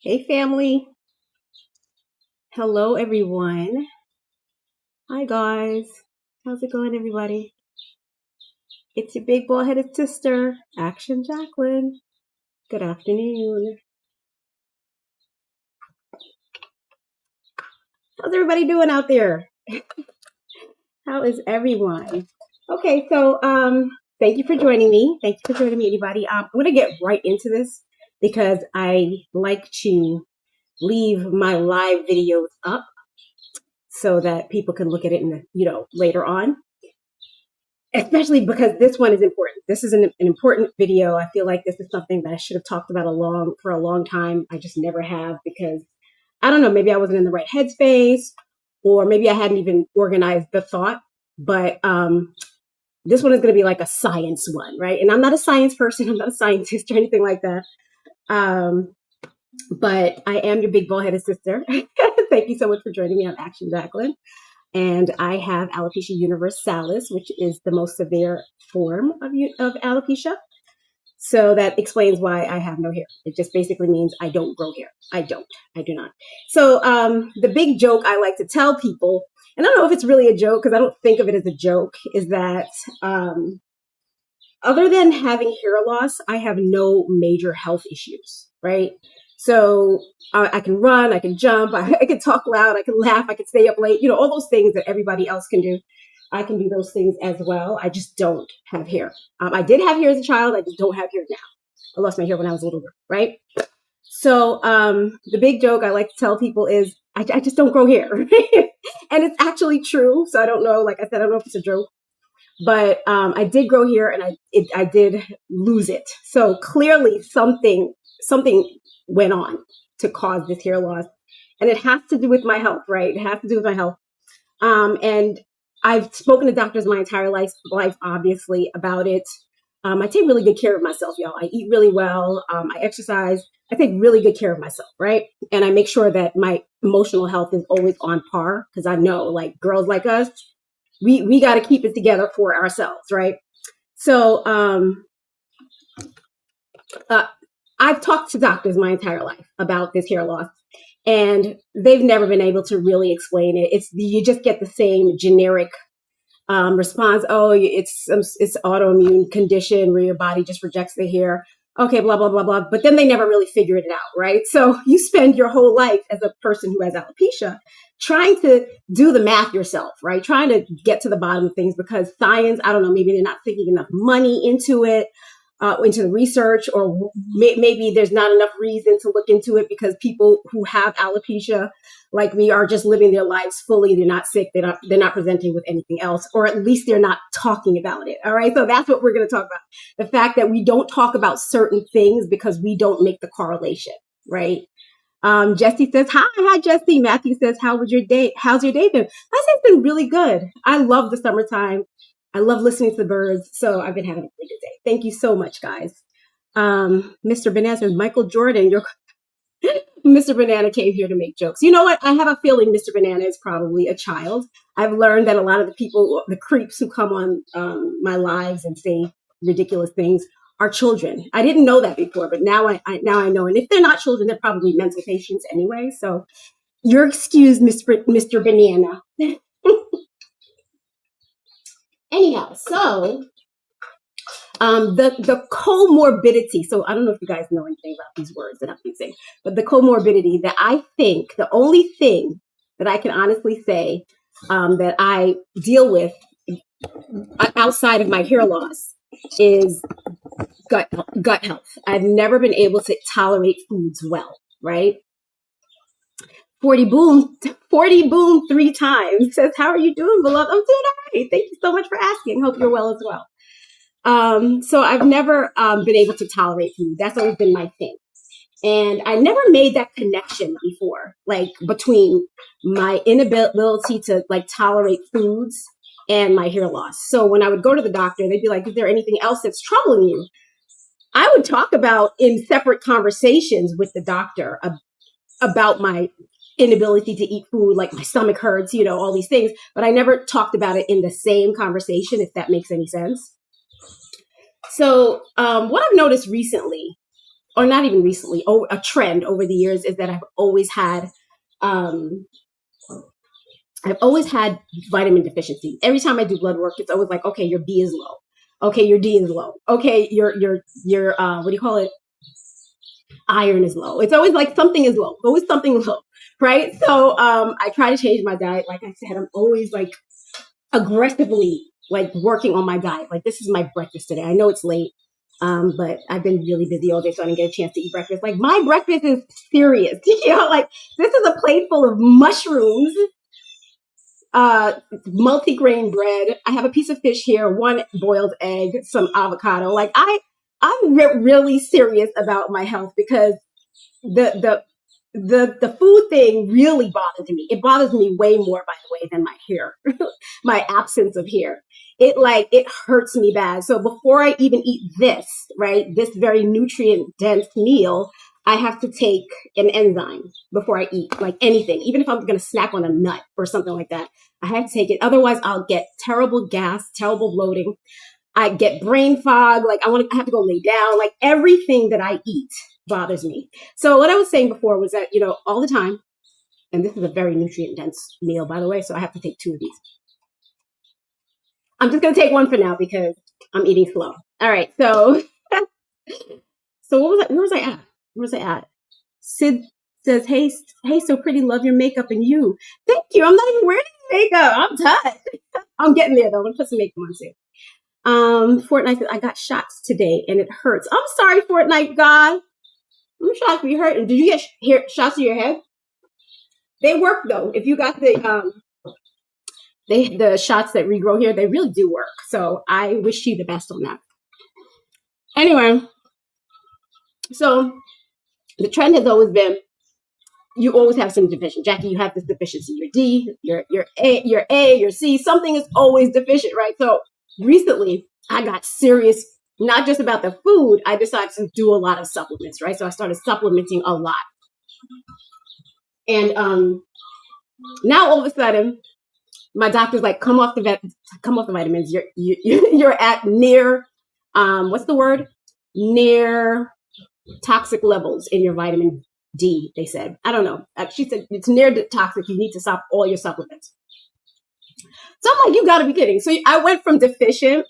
Hey, family. Hello, everyone. Hi, guys. How's it going, everybody? It's your big bald headed sister, Action Jacqueline. Good afternoon. How's everybody doing out there? How is everyone? Okay, so thank you for joining me. Thank you for joining me, everybody. I'm going to get right into this because I like to leave my live videos up so that people can look at it later on. Especially because this one is important. This is an important video. I feel like this is something that I should have talked about for a long time. I just never have because I don't know, maybe I wasn't in the right headspace or maybe I hadn't even organized the thought. But this one is going to be like a science one, right? And I'm not a science person. I'm not a scientist or anything like that. But I am your big bald-headed sister. Thank you so much for joining me on Action Jacqueline. And I have alopecia universalis, which is the most severe form of alopecia. So that explains why I have no hair. It just basically means I don't grow hair. I do not. So the big joke I like to tell people, and I don't know if it's really a joke because I don't think of it as a joke, is that other than having hair loss, I have no major health issues, right? So I can run, I can jump, I can talk loud, I can laugh, I can stay up late, all those things that everybody else can do. I can do those things as well. I just don't have hair. I did have hair as a child. I just don't have hair now. I lost my hair when I was a little girl, right? So the big joke I like to tell people is I just don't grow hair. And it's actually true. So I don't know, like I said, I don't know if it's a joke. But I did grow hair and I did lose it. So clearly something went on to cause this hair loss. And it has to do with my health, right? It has to do with my health. And I've spoken to doctors my entire life obviously, about it. I take really good care of myself, y'all. I eat really well. I exercise. I take really good care of myself, right? And I make sure that my emotional health is always on par because I know, like, girls like us, we got to keep it together for ourselves, right? So I've talked to doctors my entire life about this hair loss, and they've never been able to really explain it. You just get the same generic response. Oh, it's autoimmune condition where your body just rejects the hair. Okay, blah, blah, blah, blah. But then they never really figured it out, right? So you spend your whole life as a person who has alopecia trying to do the math yourself, right? Trying to get to the bottom of things because science, I don't know, maybe they're not thinking enough money into it. Into the research, or maybe there's not enough reason to look into it because people who have alopecia, like me, are just living their lives fully. They're not sick. They're not presenting with anything else, or at least they're not talking about it. All right. So that's what we're going to talk about. The fact that we don't talk about certain things because we don't make the correlation, right? Jesse says, hi, Jesse. Matthew says, how's your day been? My day's been really good. I love the summertime. I love listening to the birds. So I've been having a really good day. Thank you so much, guys. Mr. Banana says, Michael Jordan, Mr. Banana came here to make jokes. You know what? I have a feeling Mr. Banana is probably a child. I've learned that a lot of the people, the creeps who come on my lives and say ridiculous things are children. I didn't know that before, but now I know. And if they're not children, they're probably mental patients anyway. So you're excused, Mr. Banana. Anyhow, so the comorbidity. So I don't know if you guys know anything about these words that I'm using, but the comorbidity that I think, the only thing that I can honestly say that I deal with outside of my hair loss is gut health. I've never been able to tolerate foods well, right? 40 boom 3 times says, how are you doing, beloved? I'm doing all right. Thank you so much for asking. Hope you're well as well. So I've never been able to tolerate food. That's always been my thing. And I never made that connection before, like between my inability to like tolerate foods and my hair loss. So when I would go to the doctor, they'd be like, is there anything else that's troubling you? I would talk about in separate conversations with the doctor about my inability to eat food, like my stomach hurts, all these things. But I never talked about it in the same conversation, if that makes any sense. So what I've noticed recently or not even recently, a trend over the years is that um, I've always had vitamin deficiency. Every time I do blood work, it's always like, okay, your B is low. Okay, your D is low. Okay, your what do you call it? Iron is low. It's always like something is low. Always something low, right? So I try to change my diet. Like I said, I'm always like aggressively like working on my diet. Like this is my breakfast today. I know it's late, but I've been really busy all day, so I didn't get a chance to eat breakfast. Like my breakfast is serious. Like this is a plate full of mushrooms, multi-grain bread. I have a piece of fish here, one boiled egg, some avocado. Like I'm really serious about my health because the food thing really bothers me. It bothers me way more, by the way, than my hair, my absence of hair. It hurts me bad. So before I even eat this, right, this very nutrient dense meal, I have to take an enzyme before I eat like anything, even if I'm going to snack on a nut or something like that. I have to take it. Otherwise, I'll get terrible gas, terrible bloating. I get brain fog. Like I have to go lay down. Like everything that I eat bothers me. So what I was saying before was that, all the time, and this is a very nutrient dense meal, by the way, so I have to take 2 of these. I'm just going to take one for now because I'm eating slow. All right. So, where was I at? Sid says, hey, so pretty, love your makeup and you. Thank you. I'm not even wearing makeup. I'm tired. I'm getting there though. I'm going to put some makeup on too. Fortnite says, I got shots today and it hurts. I'm sorry, Fortnite God. I'm shocked you hurt. Did you get shots to your head? They work though. If you got the shots that regrow here, they really do work. So I wish you the best on that. Anyway, so the trend has always been you always have some deficiency. Jackie, you have this deficiency. Your D, your A, your C, something is always deficient, right? So recently I got serious, not just about the food. I decided to do a lot of supplements, right? So I started supplementing a lot. And now all of a sudden, my doctor's like, come off the vitamins. You're at near, what's the word? Near toxic levels in your vitamin D, they said. I don't know. She said it's near toxic. You need to stop all your supplements. So I'm like, you gotta be kidding. So I went from deficient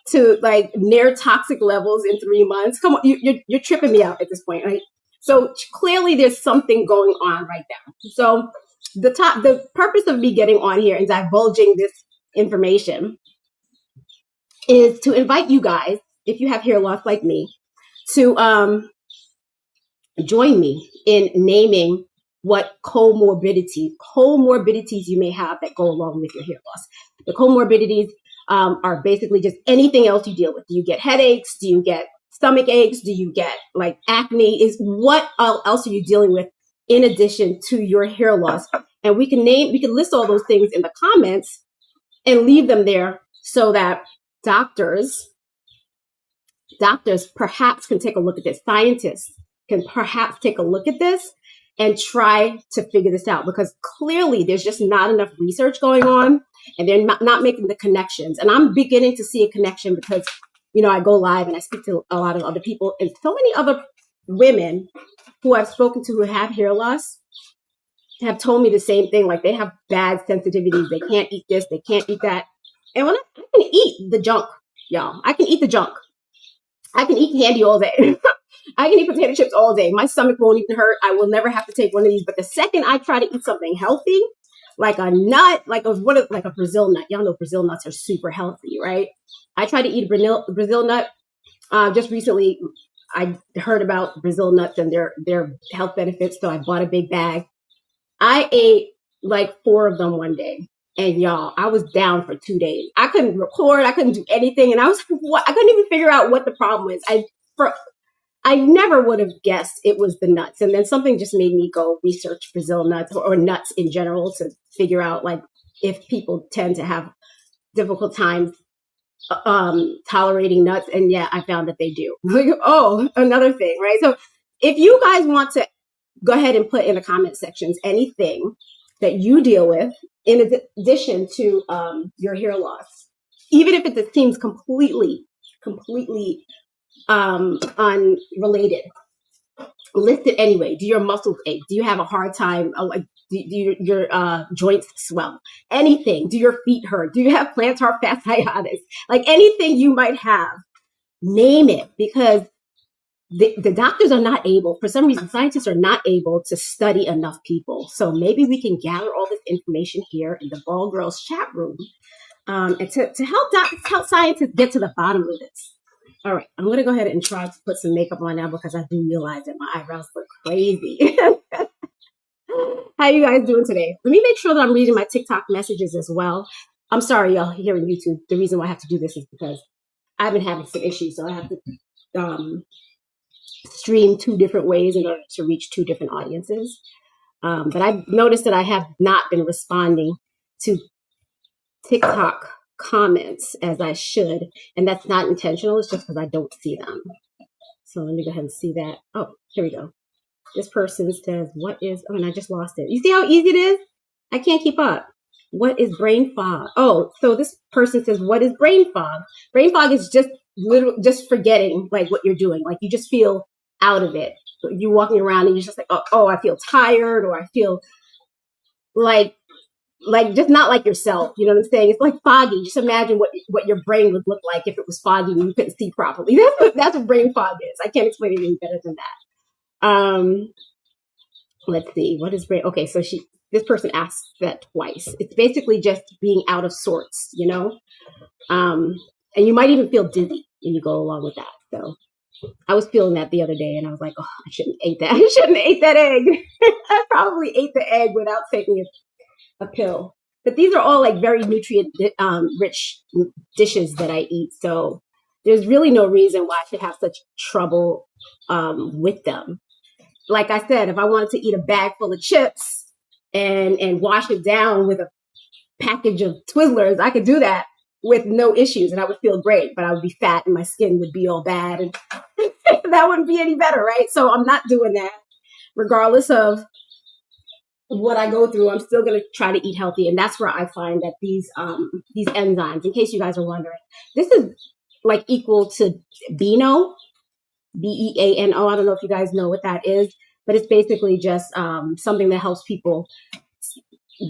to like near toxic levels in 3 months. Come on, you're tripping me out at this point, right? So clearly there's something going on right now. So the purpose of me getting on here and divulging this information is to invite you guys, if you have hair loss like me, to join me in naming what comorbidities you may have that go along with your hair loss. The comorbidities are basically just anything else you deal with. Do you get headaches? Do you get stomach aches? Do you get like acne? What else are you dealing with in addition to your hair loss? And we can list all those things in the comments and leave them there so that doctors perhaps can take a look at this. Scientists can perhaps take a look at this and try to figure this out, because clearly there's just not enough research going on and they're not making the connections. And I'm beginning to see a connection because, I go live and I speak to a lot of other people, and so many other women who I've spoken to who have hair loss have told me the same thing. Like they have bad sensitivities. They can't eat this. They can't eat that. And when I can eat the junk, y'all, I can eat the junk. I can eat candy all day. I can eat potato chips all day. My stomach won't even hurt. I will never have to take one of these. But the second I try to eat something healthy, like a nut, like a Brazil nut. Y'all know Brazil nuts are super healthy, right? I tried to eat a Brazil nut. Just recently, I heard about Brazil nuts and their health benefits, so I bought a big bag. I ate like 4 of them one day. And y'all, I was down for 2 days. I couldn't record. I couldn't do anything. And I couldn't even figure out what the problem was. I never would have guessed it was the nuts. And then something just made me go research Brazil nuts or nuts in general to figure out like if people tend to have difficult times tolerating nuts. And yeah, I found that they do. Like, oh, another thing, right? So if you guys want to go ahead and put in the comment sections anything that you deal with in addition to your hair loss, even if it seems completely unrelated List it anyway. Do your muscles ache? Do you have a hard time? Your joints swell? Anything? Do your feet hurt? Do you have plantar fasciitis? Like anything you might have, name it, because the doctors are not able, for some reason, scientists are not able to study enough people. So maybe we can gather all this information here in the Ball Girls chat room, and to help scientists get to the bottom of this. All right, I'm going to go ahead and try to put some makeup on now because I do realize that my eyebrows look crazy. How you guys doing today? Let me make sure that I'm reading my TikTok messages as well. I'm sorry, y'all, here on YouTube. The reason why I have to do this is because I've been having some issues, so I have to stream 2 different ways in order to reach 2 different audiences. But I've noticed that I have not been responding to TikTok comments as I should, and that's not intentional. It's just because I don't see them. So let me go ahead and see that. Oh, here we go. This person says, what is, oh, and I just lost it. You see how easy it is? I can't keep up. What is brain fog? Oh, so this person says, what is brain fog? Brain fog is just forgetting like what you're doing. Like you just feel out of it. You're walking around and you're just like, oh, I feel tired, or I feel like just not like yourself. You know what I'm saying? It's like foggy. Just imagine what your brain would look like if it was foggy and you couldn't see properly. That's what brain fog is. I can't explain it any better than that. Let's see. What is brain? Okay, so this person asked that twice. It's basically just being out of sorts, you know? And you might even feel dizzy when you go along with that. So I was feeling that the other day and I was like, oh, I shouldn't have ate that. I shouldn't have ate that egg. I probably ate the egg without taking a pill. But these are all like very nutrient rich dishes that I eat. So there's really no reason why I should have such trouble with them. Like I said, if I wanted to eat a bag full of chips and wash it down with a package of Twizzlers, I could do that with no issues and I would feel great, but I would be fat and my skin would be all bad and that wouldn't be any better, right? So I'm not doing that. Regardless of what I go through, I'm still going to try to eat healthy. And that's where I find that these enzymes, in case you guys are wondering, this is like equal to Beano, BEANO. I don't know if you guys know what that is, but it's basically just something that helps people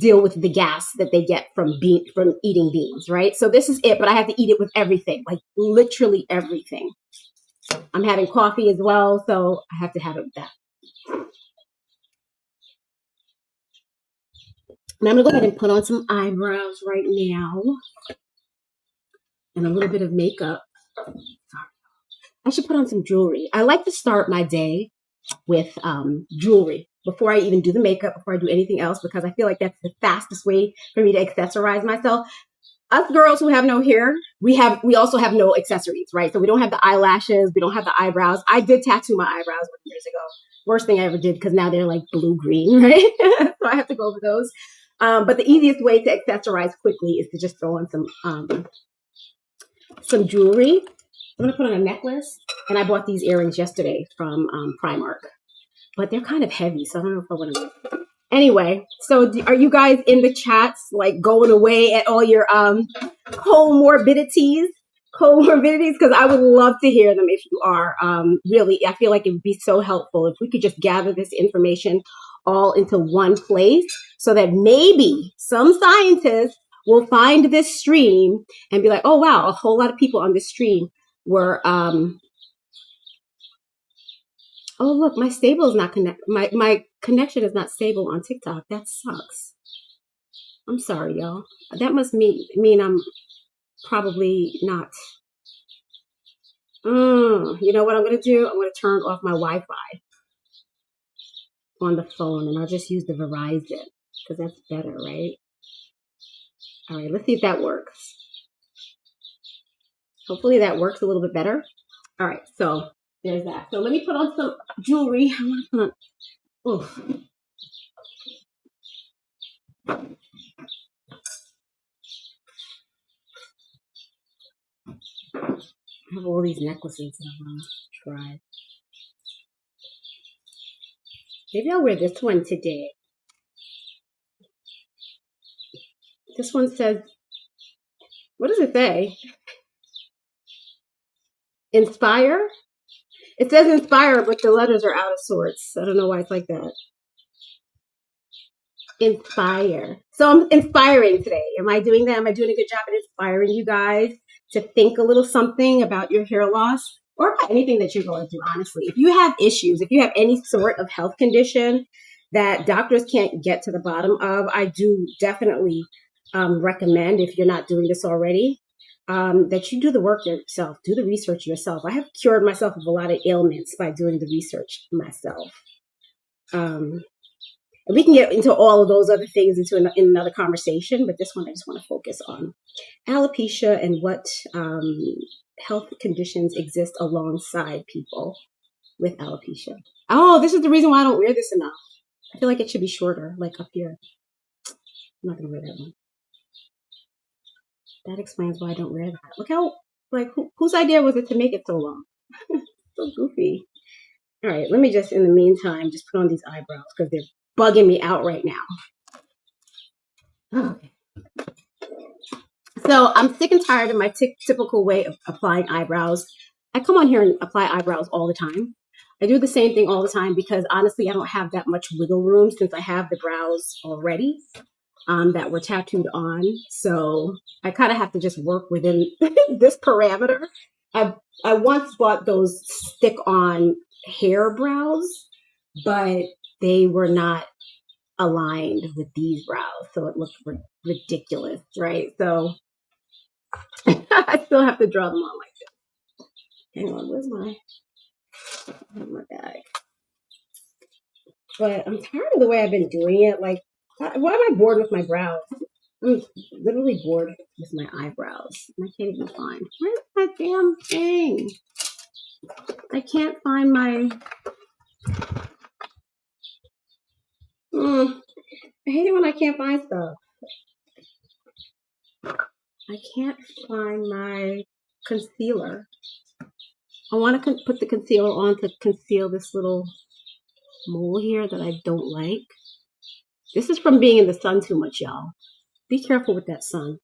deal with the gas that they get from eating beans, right? So this is it, but I have to eat it with everything, like literally everything. I'm having coffee as well, so I have to have it with that. And I'm going to go ahead and put on some eyebrows right now and a little bit of makeup. I should put on some jewelry. I like to start my day with jewelry before I even do the makeup, before I do anything else, because I feel like that's the fastest way for me to accessorize myself. Us girls who have no hair, we also have no accessories, right? So we don't have the eyelashes, we don't have the eyebrows. I did tattoo my eyebrows years ago. Worst thing I ever did, because now they're like blue-green, right? So I have to go over those. But the easiest way to accessorize quickly is to just throw on some jewelry. I'm going to put on a necklace, and I bought these earrings yesterday from Primark, but they're kind of heavy, so I don't know if I want to. Anyway, so are you guys in the chats, like going away at all your comorbidities? Because I would love to hear them if you are. Really, I feel like it would be so helpful if we could just gather this information all into one place so that maybe some scientists will find this stream and be like, oh, wow, a whole lot of people on this stream were, oh, look, my stable is not my connection is not stable on TikTok. That sucks. I'm sorry, y'all. That must mean I'm probably not. You know what I'm going to do? I'm going to turn off my Wi-Fi on the phone, and I'll just use the Verizon because that's better, right? All right, let's see if that works. Hopefully that works a little bit better. All right, so there's that. So let me put on some jewelry. I want to put on, oof. I have all these necklaces that I want to try. Maybe I'll wear this one today. This one says, what does it say? Inspire? It says inspire, but the letters are out of sorts. I don't know why it's like that. Inspire. So I'm inspiring today. Am I doing that? Am I doing a good job at inspiring you guys to think a little something about your hair loss or about anything that you're going through, honestly? If you have issues, if you have any sort of health condition that doctors can't get to the bottom of, I do definitely recommend, if you're not doing this already, that you do the work yourself, do the research yourself. I have cured myself of a lot of ailments by doing the research myself. We can get into all of those other things in another conversation, but this one I just want to focus on alopecia and what health conditions exist alongside people with alopecia. Oh, this is the reason why I don't wear this enough. I feel like it should be shorter, like up here. I'm not going to wear that one. That explains why I don't wear that. Look how, like, whose idea was it to make it so long? So goofy. All right, let me just, in the meantime, just put on these eyebrows because they're bugging me out right now. Okay. So I'm sick and tired of my typical way of applying eyebrows. I come on here and apply eyebrows all the time. I do the same thing all the time because honestly, I don't have that much wiggle room since I have the brows already that were tattooed on. So I kind of have to just work within this parameter. I once bought those stick-on hair brows, but they were not aligned with these brows, so it looked ridiculous, right? So I still have to draw them on like this. Hang on, where's my bag? But I'm tired of the way I've been doing it. Like, why am I bored with my brows? I'm literally bored with my eyebrows. I can't even find. Where's my damn thing? I can't find my. I hate it when I can't find stuff. I can't find my concealer. I want to put the concealer on to conceal this little mole here that I don't like. This is from being in the sun too much, y'all. Be careful with that sun.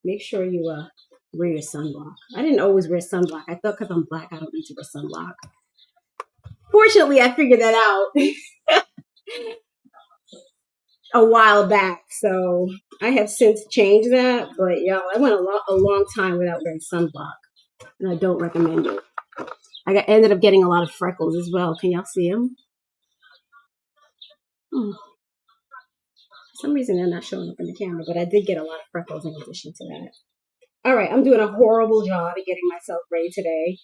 Make sure you wear your sunblock. I didn't always wear sunblock. I thought because I'm black, I don't need to wear sunblock. Fortunately, I figured that out a while back. So I have since changed that. But y'all, I went a long time without wearing sunblock. And I don't recommend it. I ended up getting a lot of freckles as well. Can y'all see them? For some reason, they're not showing up in the camera, but I did get a lot of freckles in addition to that. All right, I'm doing a horrible job at getting myself ready today.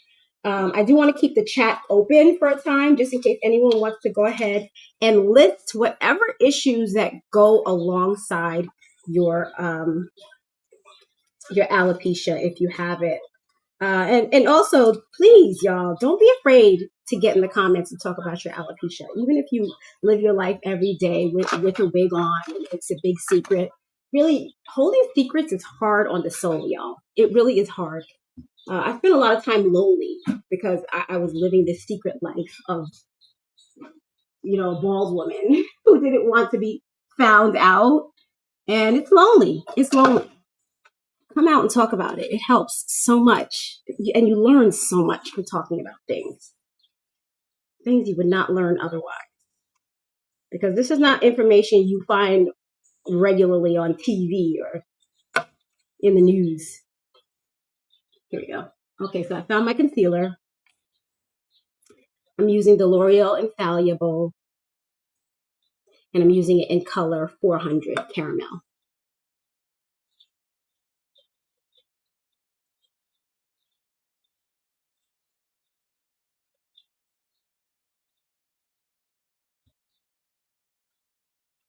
I do want to keep the chat open for a time, just in case anyone wants to go ahead and list whatever issues that go alongside your alopecia if you have it. And also, please, y'all, don't be afraid to get in the comments and talk about your alopecia. Even if you live your life every day with a wig on, it's a big secret. Really, holding secrets is hard on the soul, y'all. It really is hard. I spent a lot of time lonely because I was living this secret life of, a bald woman who didn't want to be found out. And it's lonely. It's lonely. Come out and talk about it. It helps so much. And you learn so much from talking about things you would not learn otherwise. Because this is not information you find regularly on TV or in the news. Here we go. Okay, so I found my concealer. I'm using the L'Oreal Infallible. And I'm using it in color 400 Caramel.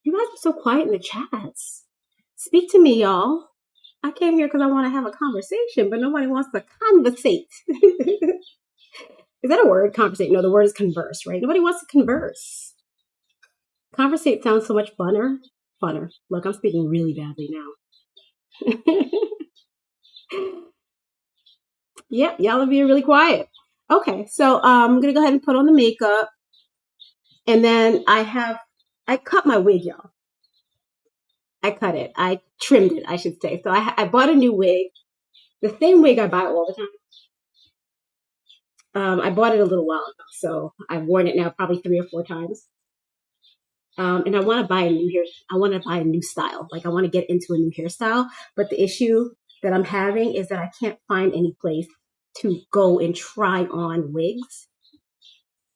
You guys are so quiet in the chats. Speak to me, y'all. I came here because I want to have a conversation, but nobody wants to conversate. Is that a word? Conversate? No, the word is converse, right? Nobody wants to converse. Conversate sounds so much funner. Look, I'm speaking really badly now. Yep, y'all are being really quiet. Okay, so I'm going to go ahead and put on the makeup. And then I cut my wig, y'all. I cut it. I trimmed it, I should say. So I bought a new wig. The same wig I buy all the time. I bought it a little while ago, so I've worn it now probably 3 or 4 times. And I want to buy a new hair. I want to buy a new style. Like I want to get into a new hairstyle. But the issue that I'm having is that I can't find any place to go and try on wigs.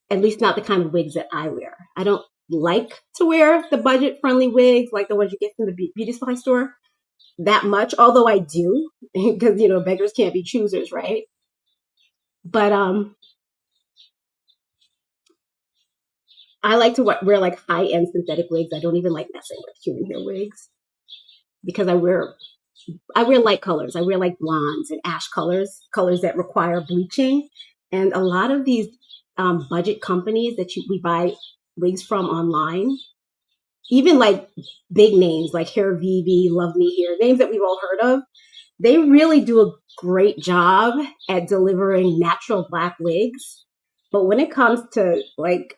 At least not the kind of wigs that I wear. I don't like to wear the budget-friendly wigs like the ones you get from the beauty supply store that much. Although I do, because beggars can't be choosers, right? But I like to wear like high-end synthetic wigs. I don't even like messing with human hair wigs because I wear light colors. I wear like blondes and ash colors that require bleaching. And a lot of these budget companies that we buy wigs from online, even like big names like Hair Vivi, Love Me Hair, names that we've all heard of, they really do a great job at delivering natural black wigs. But when it comes to like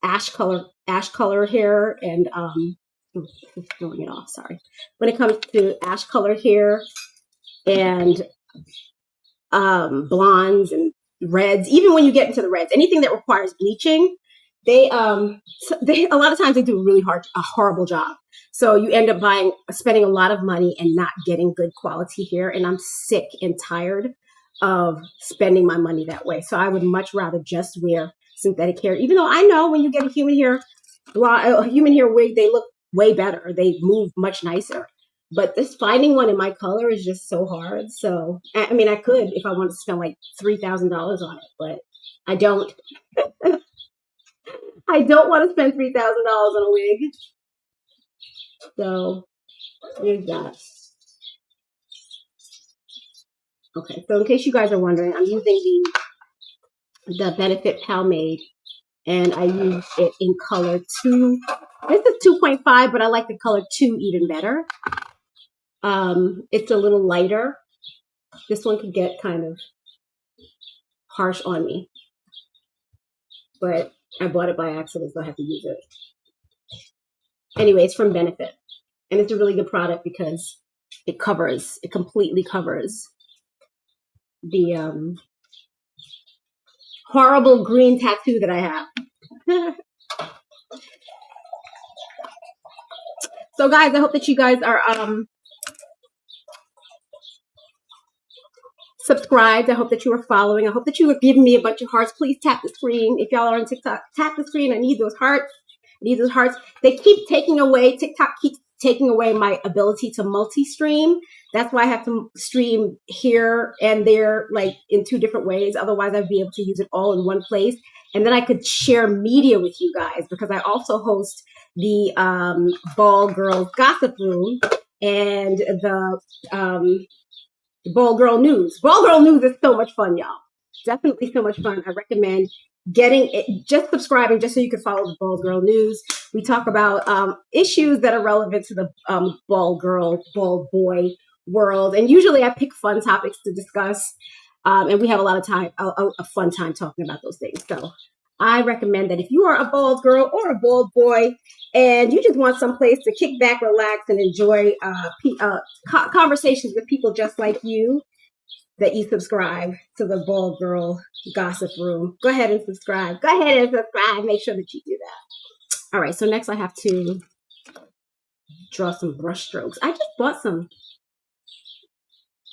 ash color hair and throwing it off, sorry. When it comes to ash color hair and blondes and reds, even when you get into the reds, anything that requires bleaching, they a lot of times they do a horrible job. So you end up spending a lot of money and not getting good quality hair. And I'm sick and tired of spending my money that way. So I would much rather just wear synthetic hair, even though I know when you get a human hair wig, they look way better. They move much nicer. But this finding one in my color is just so hard. So, I mean, I could if I wanted to spend like $3,000 on it, but I don't. I don't want to spend $3,000 on a wig. So, here's that. Okay, so in case you guys are wondering, I'm using the Benefit Palmade, and I use it in color 2. This is 2.5, but I like the color 2 even better. It's a little lighter. This one could get kind of harsh on me, but I bought it by accident, so I have to use it. Anyway, it's from Benefit, and it's a really good product because it completely covers the horrible green tattoo that I have. So guys, I hope that you guys are subscribed. I hope that you are following. I hope that you are giving me a bunch of hearts. Please tap the screen. If y'all are on TikTok, tap the screen. I need those hearts. They keep taking away, TikTok keeps taking away my ability to multi-stream. That's why I have to stream here and there, like in 2 different ways. Otherwise, I'd be able to use it all in one place. And then I could share media with you guys because I also host the Bald Girls Gossip Room and the Bald Girl News. Bald Girl News is so much fun, y'all. Definitely so much fun. I recommend getting it, just subscribing, just so you can follow the Bald Girl News. We talk about issues that are relevant to the bald girl, bald boy world. And usually I pick fun topics to discuss. And we have a lot of time, a fun time talking about those things. So I recommend that if you are a bald girl or a bald boy and you just want some place to kick back, relax, and enjoy conversations with people just like you, that you subscribe to the Bald Girl Gossip Room. Go ahead and subscribe. Make sure that you do that. All right, so next I have to draw some brush strokes. I just bought some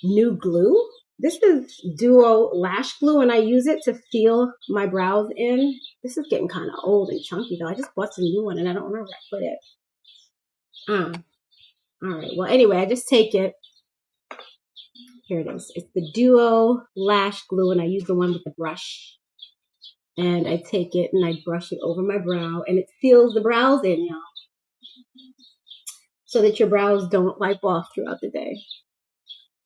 new glue. This is Duo Lash Glue, and I use it to seal my brows in. This is getting kind of old and chunky, though. I just bought some new one, and I don't remember where I put it. All right, well, anyway, I just take it. Here it is. It's the Duo Lash Glue, and I use the one with the brush. And I take it and I brush it over my brow, and it seals the brows in, y'all, so that your brows don't wipe off throughout the day.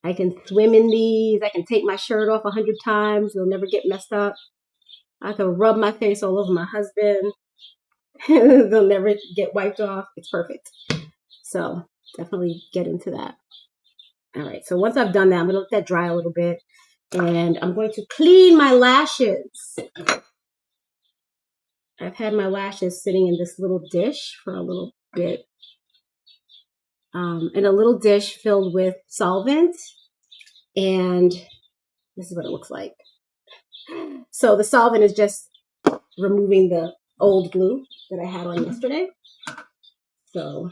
I can swim in these. I can take my shirt off 100 times. They'll never get messed up. I can rub my face all over my husband. They'll never get wiped off. It's perfect. So definitely get into that. All right, so once I've done that, I'm going to let that dry a little bit, and I'm going to clean my lashes. I've had my lashes sitting in this little dish for a little bit, in a little dish filled with solvent, and this is what it looks like. So the solvent is just removing the old glue that I had on yesterday. So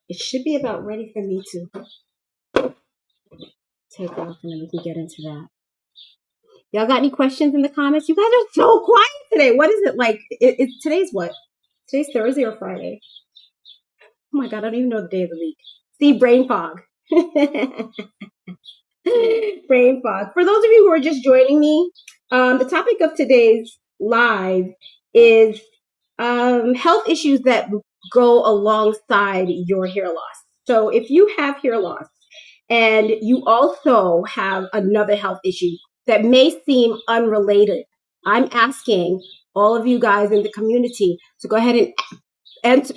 it should be about ready for me to take off, and then we can get into that. Y'all got any questions in the comments? You guys are so quiet today. What is it like? Today's what? Today's Thursday or Friday? Oh my God, I don't even know the day of the week. See, brain fog. Brain fog. For those of you who are just joining me, the topic of today's live is health issues that go alongside your hair loss. So if you have hair loss and you also have another health issue that may seem unrelated, I'm asking all of you guys in the community to go ahead and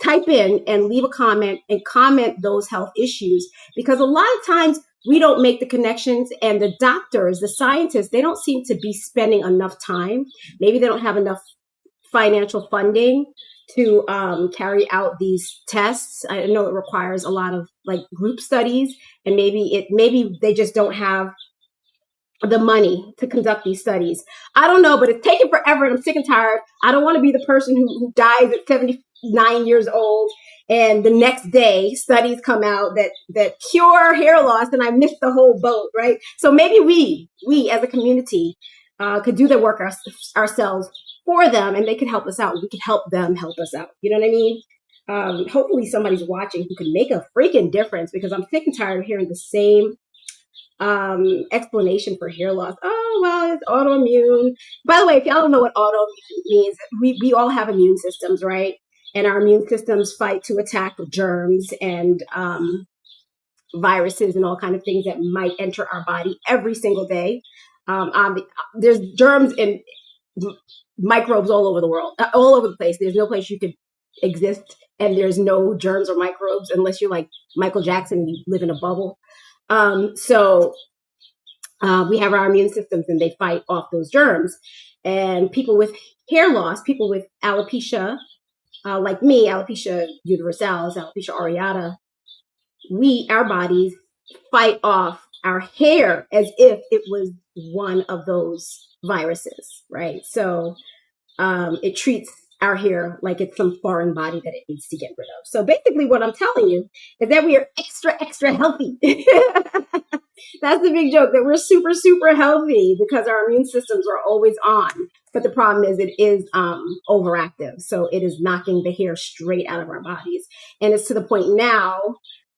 type in and leave a comment and comment those health issues, because a lot of times we don't make the connections, and the doctors, the scientists, they don't seem to be spending enough time. Maybe they don't have enough financial funding to carry out these tests. I know it requires a lot of like group studies, and maybe they just don't have the money to conduct these studies. I don't know, but it's taking forever, and I'm sick and tired. I don't want to be the person who dies at 79 years old, and the next day studies come out that cure hair loss, and I missed the whole boat, right? So maybe we as a community could do the work ourselves for them, and they could help us out. We could help them help us out. You know what I mean? Hopefully somebody's watching who can make a freaking difference, because I'm sick and tired of hearing the same explanation for hair loss. Oh, well, it's autoimmune. By the way, if y'all don't know what autoimmune means, we all have immune systems, right? And our immune systems fight to attack germs and viruses and all kinds of things that might enter our body every single day. There's germs and microbes all over the world, all over the place. There's no place you could exist and there's no germs or microbes unless you're like Michael Jackson and you live in a bubble. So we have our immune systems, and they fight off those germs. And people with hair loss, people with alopecia, like me, alopecia universalis, alopecia areata, our bodies fight off our hair as if it was one of those viruses, right? So it treats our hair like it's some foreign body that it needs to get rid of. So basically what I'm telling you is that we are extra healthy. That's the big joke, that we're super healthy because our immune systems are always on. But the problem is it is overactive. So it is knocking the hair straight out of our bodies. And it's to the point now,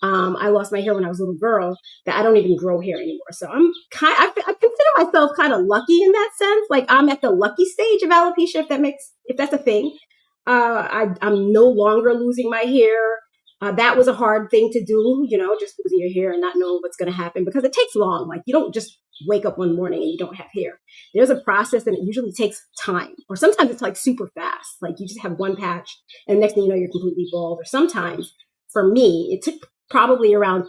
I lost my hair when I was a little girl, that I don't even grow hair anymore. So I consider myself kind of lucky in that sense. Like I'm at the lucky stage of alopecia, if that's a thing. I'm no longer losing my hair. That was a hard thing to do, just losing your hair and not knowing what's going to happen, because it takes long. Like you don't just wake up one morning and you don't have hair. There's a process, and it usually takes time, or sometimes it's like super fast. Like you just have one patch and next thing you know, you're completely bald. Or sometimes for me, it took probably around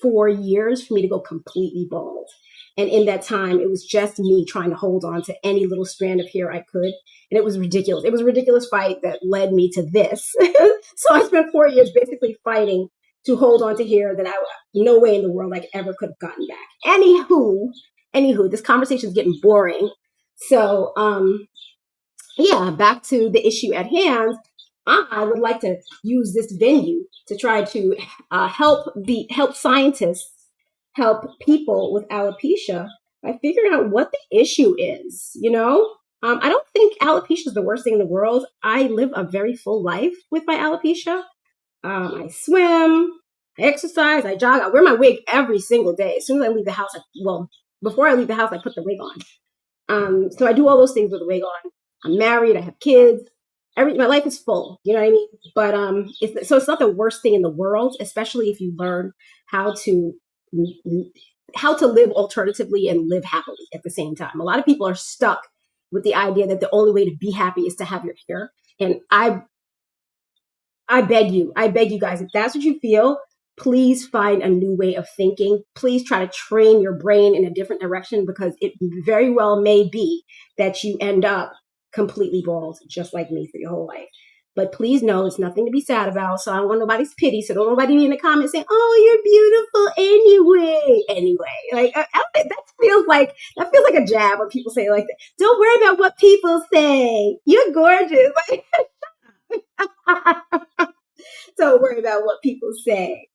4 years for me to go completely bald. And in that time, it was just me trying to hold on to any little strand of hair I could. And it was ridiculous. It was a ridiculous fight that led me to this. So I spent 4 years basically fighting to hold on to hair that no way in the world I ever could have gotten back. Anywho, this conversation is getting boring. So, yeah, back to the issue at hand. I would like to use this venue to try to help scientists help people with alopecia by figuring out what the issue is. I don't think alopecia is the worst thing in the world. I live a very full life with my alopecia. I swim, I exercise, I jog. I wear my wig every single day. As soon as I leave the house, before I leave the house, I put the wig on. So I do all those things with the wig on. I'm married. I have kids. My life is full. You know what I mean? But it's not the worst thing in the world, especially if you learn how to live alternatively and live happily at the same time. A lot of people are stuck with the idea that the only way to be happy is to have your hair. And I beg you guys, if that's what you feel, please find a new way of thinking. Please try to train your brain in a different direction, because it very well may be that you end up completely bald, just like me, for your whole life. But please know it's nothing to be sad about. So I don't want nobody's pity. So don't nobody be in the comments saying, "Oh, you're beautiful anyway." Like that's that feels like a jab when people say it like that. Don't worry about what people say. You're gorgeous. Like, don't worry about what people say.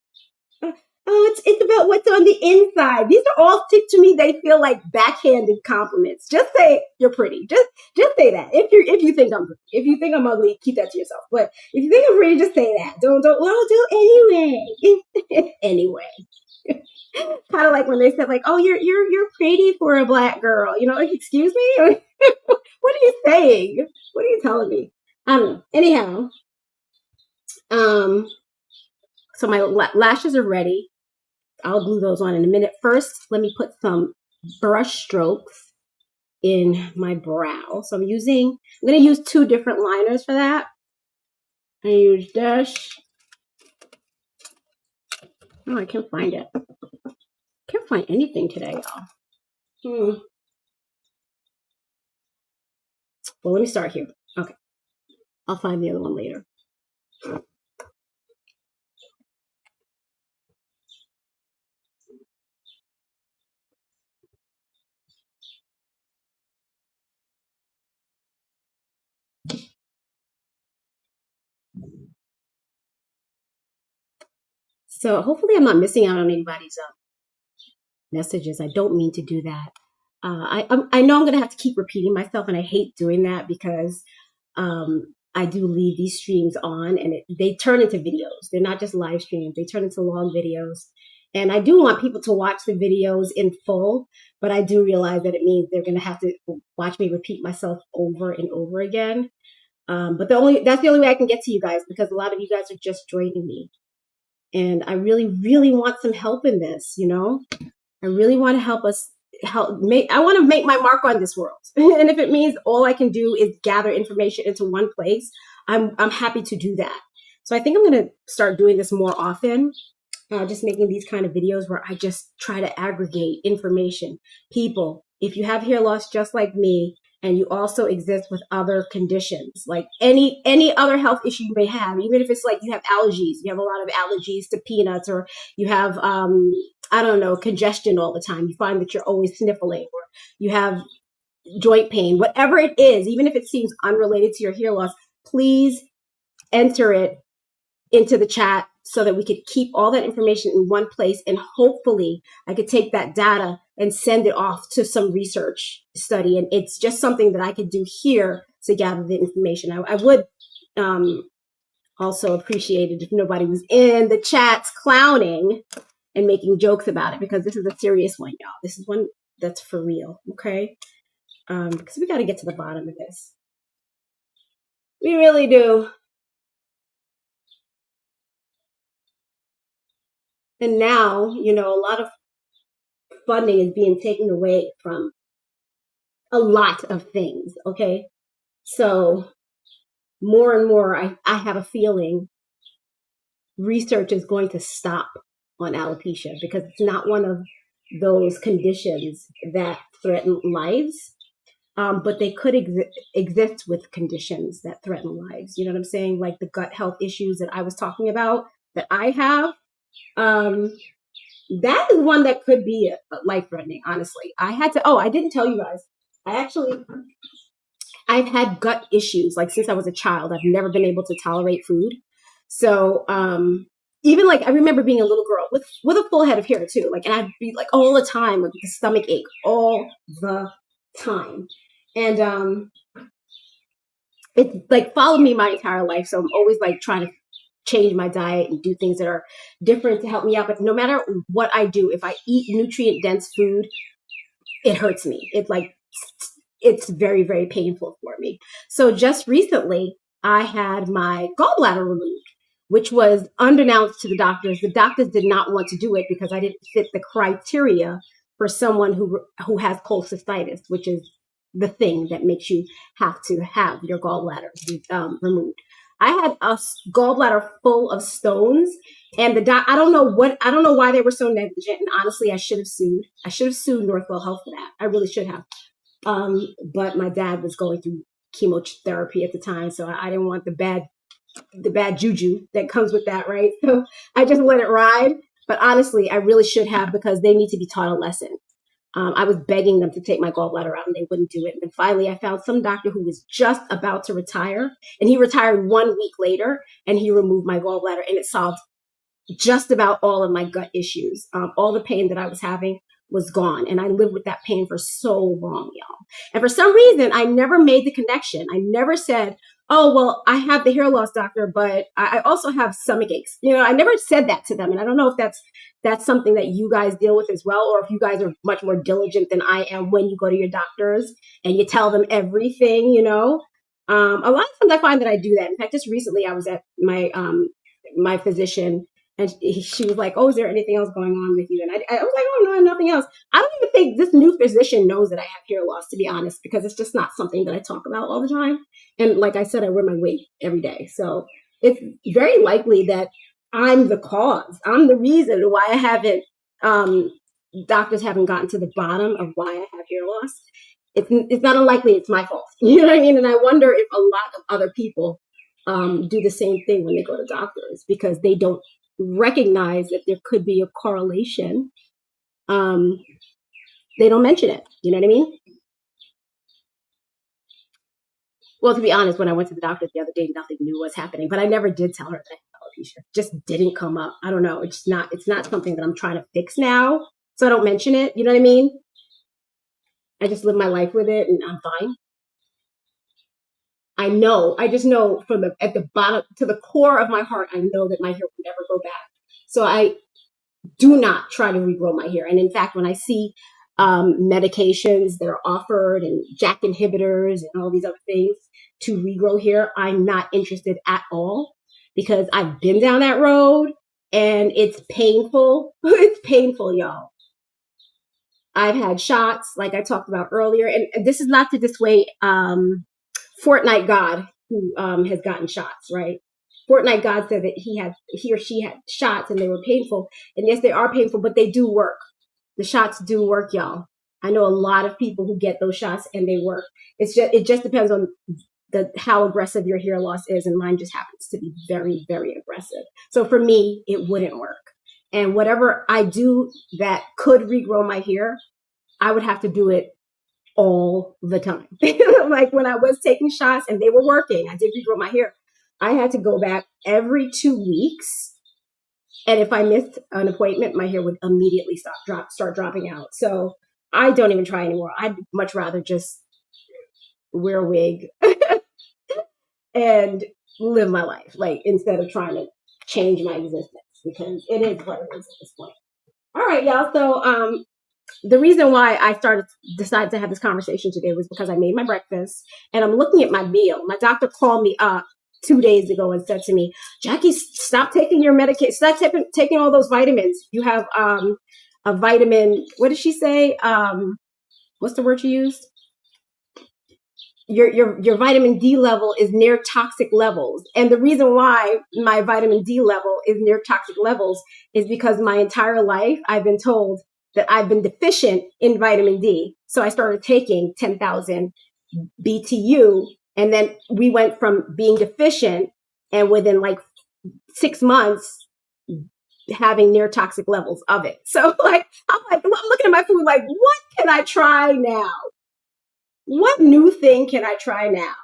Oh, it's about what's on the inside. These are all to me. They feel like backhanded compliments. Just say you're pretty. Just say that. If you think I'm pretty. If you think I'm ugly, keep that to yourself. But if you think I'm pretty, just say that. Don't. Well, I'll do anyway. Anyway. Kind of like when they said like, oh, you're pretty for a black girl. You know, like, excuse me. What are you saying? What are you telling me? I don't know. Anyhow, so my lashes are ready. I'll glue those on in a minute. First, let me put some brush strokes in my brow. So I'm going to use 2 different liners for that. I use this. Oh, I can't find it. Can't find anything today, y'all. Well, let me start here. Okay. I'll find the other one later. So hopefully I'm not missing out on anybody's messages. I don't mean to do that. I know I'm going to have to keep repeating myself, and I hate doing that because I do leave these streams on, and they turn into videos. They're not just live streams. They turn into long videos. And I do want people to watch the videos in full, but I do realize that it means they're going to have to watch me repeat myself over and over again. But that's the only way I can get to you guys, because a lot of you guys are just joining me. And I really, really want some help in this, you know? I really want to help us I want to make my mark on this world. And if it means all I can do is gather information into one place, I'm happy to do that. So I think I'm going to start doing this more often, just making these kind of videos where I just try to aggregate information. People, if you have hair loss just like me, and you also exist with other conditions, like any other health issue you may have, even if it's like you have allergies, you have a lot of allergies to peanuts, or you have, I don't know, congestion all the time. You find that you're always sniffling, or you have joint pain, whatever it is, even if it seems unrelated to your hair loss, please enter it into the chat so that we could keep all that information in one place. And hopefully I could take that data and send it off to some research study. And it's just something that I could do here to gather the information. I would also appreciate it if nobody was in the chats clowning and making jokes about it, because this is a serious one, y'all. This is one that's for real, okay? Because we got to get to the bottom of this. We really do. And now, you know, a lot of funding is being taken away from a lot of things, okay? So more and more, I have a feeling research is going to stop on alopecia, because it's not one of those conditions that threaten lives, but they could exist with conditions that threaten lives. You know what I'm saying? Like the gut health issues that I was talking about that I have. That is one that could be life-threatening, honestly. I didn't tell you guys. I've had gut issues, like since I was a child. I've never been able to tolerate food. So, even like, I remember being a little girl with a full head of hair too. Like, and I'd be like all the time with the stomach ache all the time. And, it like followed me my entire life. So I'm always like trying to change my diet and do things that are different to help me out. But no matter what I do, if I eat nutrient dense food, it hurts me. It's very, very painful for me. So just recently I had my gallbladder removed, which was unbeknownst to the doctors. The doctors did not want to do it because I didn't fit the criteria for someone who has cholecystitis, which is the thing that makes you have to have your gallbladder removed. I had a gallbladder full of stones, and I don't know why they were so negligent. And honestly, I should have sued. I should have sued Northwell Health for that. I really should have. But my dad was going through chemotherapy at the time, so I didn't want the bad juju that comes with that, right? So I just let it ride. But honestly, I really should have, because they need to be taught a lesson. I was begging them to take my gallbladder out and they wouldn't do it. And then finally I found some doctor who was just about to retire, and he retired 1 week later, and he removed my gallbladder, and it solved just about all of my gut issues. All the pain that I was having was gone. And I lived with that pain for so long, y'all. And for some reason, I never made the connection. I never said, oh, well, I have the hair loss, doctor, but I also have stomach aches. I never said that to them. And I don't know if that's something that you guys deal with as well, or if you guys are much more diligent than I am when you go to your doctors and you tell them everything, A lot of times I find that I do that. In fact, just recently I was at my physician, and she was like, oh, is there anything else going on with you? And I was like, oh, no, nothing else. I don't even think this new physician knows that I have hair loss, to be honest, because it's just not something that I talk about all the time. And like I said, I wear my wig every day. So it's very likely that I'm the cause. I'm the reason why I haven't, doctors haven't gotten to the bottom of why I have hair loss. It's not unlikely it's my fault. You know what I mean? And I wonder if a lot of other people do the same thing when they go to doctors, because they don't recognize that there could be a correlation. They don't mention it. You know what I mean? Well, to be honest, when I went to the doctor the other day, nothing new was happening, but I never did tell her that I had alopecia. It just didn't come up. I don't know. It's not something that I'm trying to fix now, so I don't mention it. You know what I mean? I just live my life with it, and I'm fine. I just know at the bottom to the core of my heart, I know that my hair will never go back. So I do not try to regrow my hair. And in fact, when I see medications that are offered and JAK inhibitors and all these other things to regrow hair, I'm not interested at all, because I've been down that road and it's painful. It's painful, y'all. I've had shots, like I talked about earlier, and this is not to dissuade Fortnite God, who has gotten shots, right? Fortnite God said that he or she had shots and they were painful. And yes, they are painful, but they do work. The shots do work, y'all. I know a lot of people who get those shots and they work. It just depends on how aggressive your hair loss is, and mine just happens to be very, very aggressive. So for me, it wouldn't work. And whatever I do that could regrow my hair, I would have to do it all the time. Like when I was taking shots and they were working, I did regrow my hair. I had to go back every 2 weeks. And if I missed an appointment, my hair would immediately start dropping out. So I don't even try anymore. I'd much rather just wear a wig and live my life, like, instead of trying to change my existence, because it is what it is at this point. All right, y'all. So the reason why I decided to have this conversation today was because I made my breakfast and I'm looking at my meal. My doctor called me up 2 days ago and said to me, Jackie, stop taking your medication. Stop taking all those vitamins. You have a vitamin. What did she say? What's the word she used? Your vitamin D level is near toxic levels. And the reason why my vitamin D level is near toxic levels is because my entire life I've been told that I've been deficient in vitamin D. So I started taking 10,000 BTU, and then we went from being deficient and within like 6 months having near toxic levels of it. So I'm looking at my food like, what can I try now? What new thing can I try now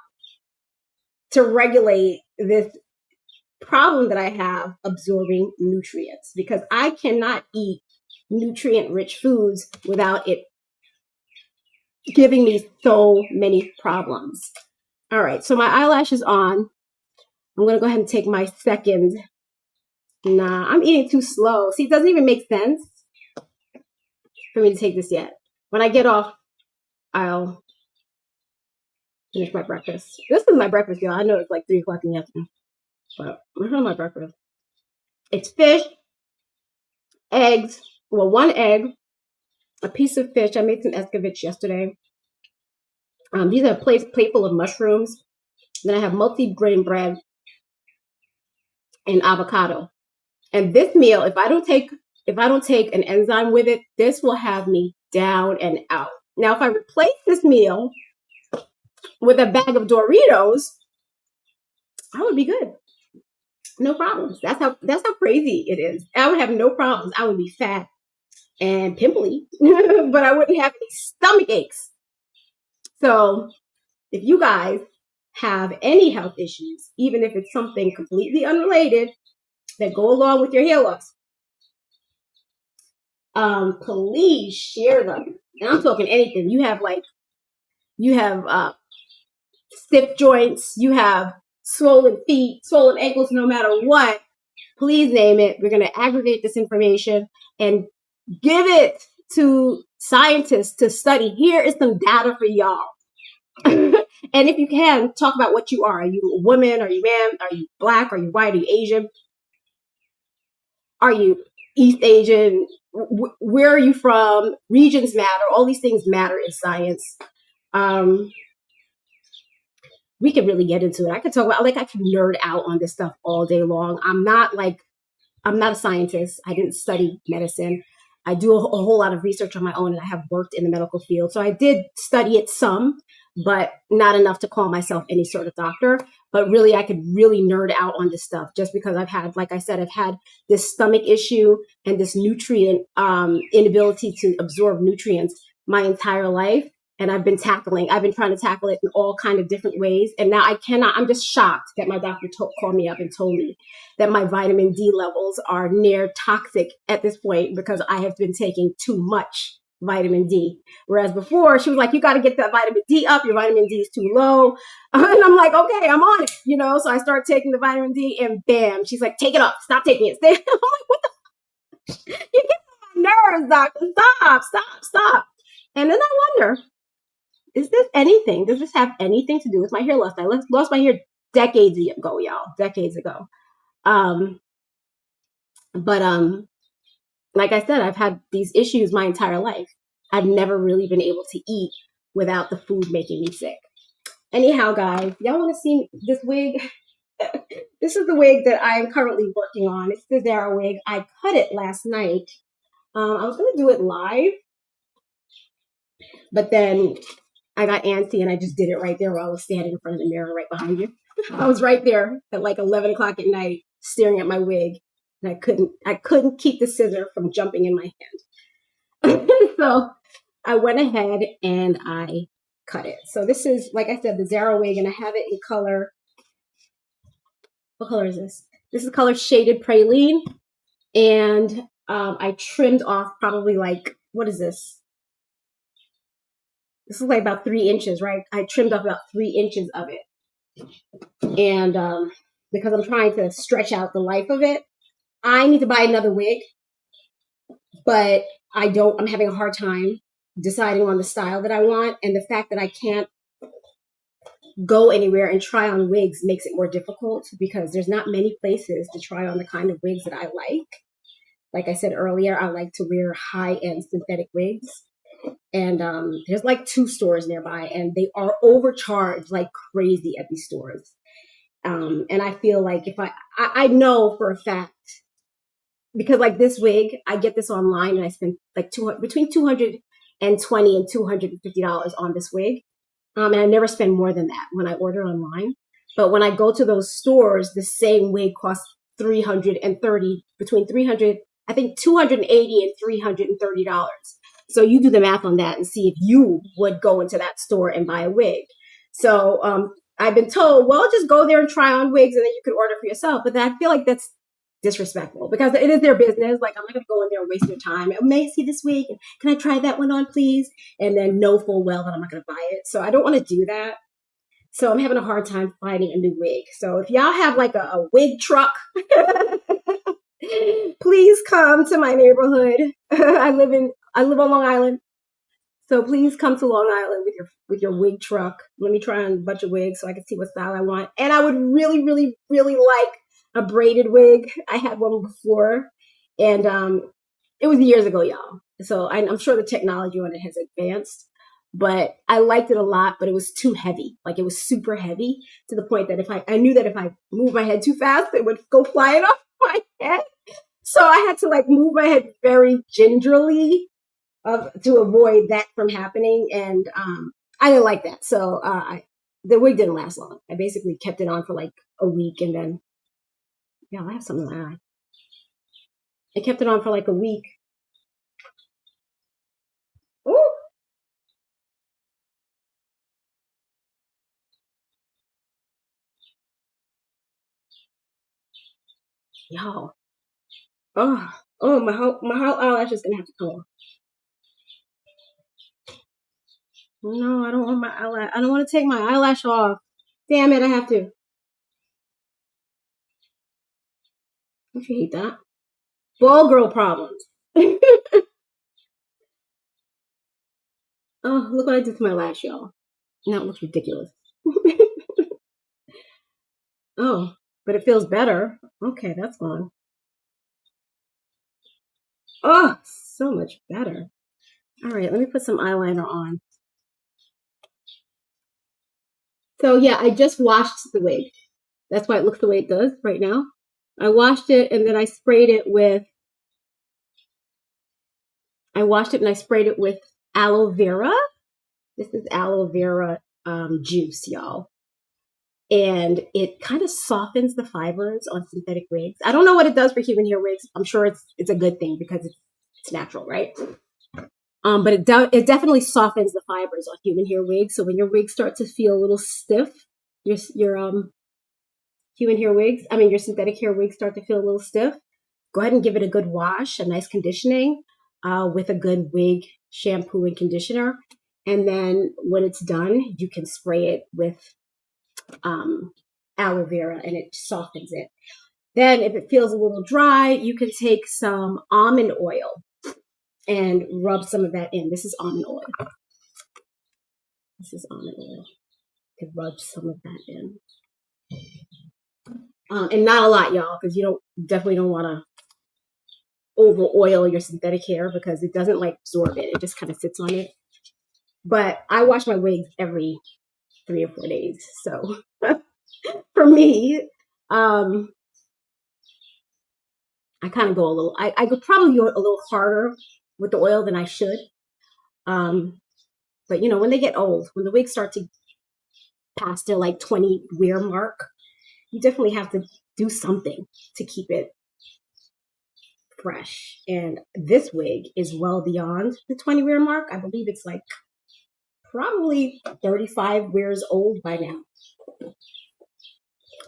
to regulate this problem that I have absorbing nutrients? Because I cannot eat nutrient-rich foods without it giving me so many problems. All right, so my eyelash is on. I'm going to go ahead and take my second. Nah, I'm eating too slow. See, it doesn't even make sense for me to take this yet. When I get off, I'll finish my breakfast. This is my breakfast, y'all. I know it's like 3 o'clock in the afternoon, but this is my breakfast. It's fish, eggs, well, 1 egg, a piece of fish. I made some escovitch yesterday. These are a plate full of mushrooms. Then I have multi-grain bread and avocado. And this meal, if I don't take an enzyme with it, this will have me down and out. Now, if I replace this meal with a bag of Doritos, I would be good. No problems. That's how crazy it is. I would have no problems. I would be fat and pimply, but I wouldn't have any stomach aches. So if you guys have any health issues, even if it's something completely unrelated that go along with your hair loss, please share them. And I'm talking anything. You have stiff joints, you have swollen feet, swollen ankles, no matter what, please name it. We're going to aggregate this information and give it to scientists to study. Here is some data for y'all. And if you can, talk about what you are. Are you a woman? Are you man? Are you black? Are you white? Are you Asian? Are you East Asian? Where are you from? Regions matter. All these things matter in science. We could really get into it. I could talk about, I could nerd out on this stuff all day long. I'm not a scientist. I didn't study medicine. I do a whole lot of research on my own, and I have worked in the medical field. So I did study it some, but not enough to call myself any sort of doctor. But really, I could really nerd out on this stuff just because I've had, like I said, I've had this stomach issue and this nutrient inability to absorb nutrients my entire life. And I've been trying to tackle it in all kind of different ways. And now I'm just shocked that my doctor called me up and told me that my vitamin D levels are near toxic at this point because I have been taking too much vitamin D. Whereas before she was like, you got to get that vitamin D up. Your vitamin D is too low. And I'm like, okay, I'm on it. So I start taking the vitamin D and bam, she's like, take it off. Stop taking it. I'm like, what the? You get on my nerves, doctor. Stop. And then I wonder, does this have anything to do with my hair loss? I lost my hair decades ago, y'all. Decades ago. But like I said, I've had these issues my entire life. I've never really been able to eat without the food making me sick. Anyhow, guys, y'all want to see this wig? This is the wig that I am currently working on. It's the Zara wig. I cut it last night. I was going to do it live, but then I got antsy and I just did it right there while I was standing in front of the mirror right behind you. I was right there at like 11 o'clock at night staring at my wig, and I couldn't keep the scissor from jumping in my hand. So I went ahead and I cut it. So this is, like I said, the Zara wig, and I have it in color. What color is this? This is color Shaded Praline, and I trimmed off probably what is this? This is like about 3 inches, right? I trimmed off about 3 inches of it. And because I'm trying to stretch out the life of it, I need to buy another wig, but I'm having a hard time deciding on the style that I want. And the fact that I can't go anywhere and try on wigs makes it more difficult because there's not many places to try on the kind of wigs that I like. Like I said earlier, I like to wear high-end synthetic wigs. And there's 2 stores nearby, and they are overcharged like crazy at these stores. And I feel like if I know for a fact, because this wig, I get this online and I spend between $220 and $250 on this wig. And I never spend more than that when I order online. But when I go to those stores, the same wig costs between $280 and $330. So you do the math on that and see if you would go into that store and buy a wig. So I've been told, well, just go there and try on wigs and then you can order for yourself. But then I feel like that's disrespectful because it is their business. I'm not going to go in there and waste their time. May I see this wig? Can I try that one on, please? And then know full well that I'm not going to buy it. So I don't want to do that. So I'm having a hard time finding a new wig. So if y'all have a wig truck, please come to my neighborhood. I live on Long Island. So please come to Long Island with your wig truck. Let me try on a bunch of wigs so I can see what style I want. And I would really, really, really like a braided wig. I had one before, and it was years ago, y'all. So I'm sure the technology on it has advanced, but I liked it a lot, but it was too heavy. It was super heavy to the point that I knew that if I moved my head too fast, it would go flying off my head. So I had to move my head very gingerly to avoid that from happening. And I didn't like that. So the wig didn't last long. I basically kept it on for a week, and then I have something in my eye. I kept it on for a week, Y'all. Oh, my whole eyelash is gonna have to come off. No, I don't want my eyelash. I don't want to take my eyelash off. Damn it, I have to. Don't you hate that? Ball girl problems. Oh, look what I did to my lash, y'all. Now it looks ridiculous. Oh, but it feels better. Okay, that's fine. Oh, so much better. All right, let me put some eyeliner on. So yeah, I just washed the wig. That's why it looks the way it does right now. I washed it and then I sprayed it with aloe vera. This is aloe vera juice, y'all. And it kind of softens the fibers on synthetic wigs. I don't know what it does for human hair wigs. I'm sure it's a good thing because it's natural, right? But it definitely softens the fibers on human hair wigs. So when your wigs start to feel a little stiff, your human hair wigs, I mean your synthetic hair wigs start to feel a little stiff, go ahead and give it a good wash, a nice conditioning with a good wig shampoo and conditioner. And then when it's done, you can spray it with aloe vera and it softens it. Then if it feels a little dry, you can take some almond oil and rub some of that in. This is almond oil. You can rub some of that in. And not a lot, y'all, because you definitely don't want to over oil your synthetic hair because it doesn't like absorb it. It just kind of sits on it. But I wash my wigs every 3 or 4 days. So for me, I kind of go a little, I could probably go a little harder with the oil than I should. But when they get old, when the wigs start to pass their like 20 wear mark, you definitely have to do something to keep it fresh. And this wig is well beyond the 20 wear mark. I believe it's like probably 35 wears old by now.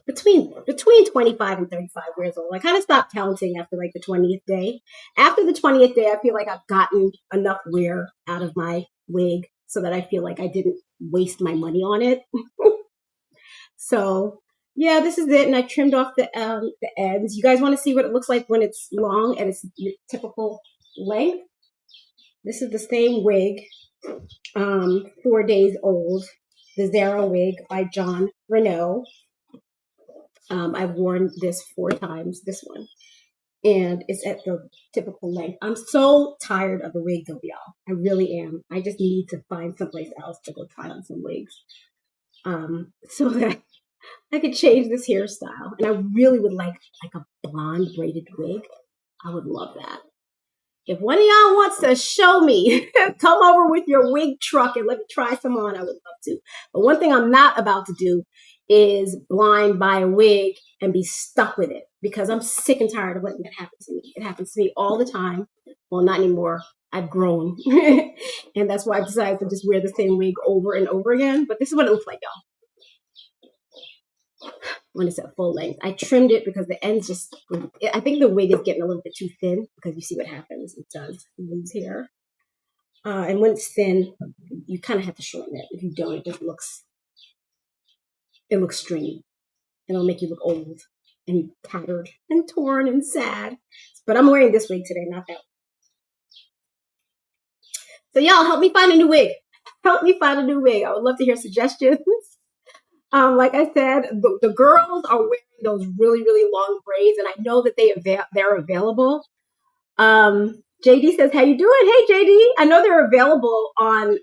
Between 25 and 35 years old. I kind of stopped counting after like the 20th day. After the 20th day, I feel like I've gotten enough wear out of my wig so that I feel like I didn't waste my money on it. So yeah, this is it. And I trimmed off the ends. You guys want to see what it looks like when it's long and it's your typical length? This is the same wig, 4 days old. The Zara wig by John Renault. I've worn this 4 times, this one, and it's at the typical length. I'm so tired of the wig though, y'all. I really am. I just need to find someplace else to go try on some wigs, so that I could change this hairstyle. And I really would like a blonde braided wig. I would love that. If one of y'all wants to show me, come over with your wig truck and let me try some on, I would love to. But one thing I'm not about to do is blind buy a wig and be stuck with it because I'm sick and tired of letting that happen to me. It happens to me all the time. Well, not anymore. I've grown. And that's why I decided to just wear the same wig over and over again. But this is what it looks like, y'all, when it's at full length. I trimmed it because the ends just, I think the wig is getting a little bit too thin because you see what happens. It does lose hair. And when it's thin, you kind of have to shorten it. If you don't, it just looks stringy. It'll make you look old and tattered and torn and sad. But I'm wearing this wig today, not that one. So y'all help me find a new wig. Help me find a new wig. I would love to hear suggestions. Like I said, the girls are wearing those really, really long braids, and I know that they're available. JD says, "How you doing?" Hey, JD. I know they're available on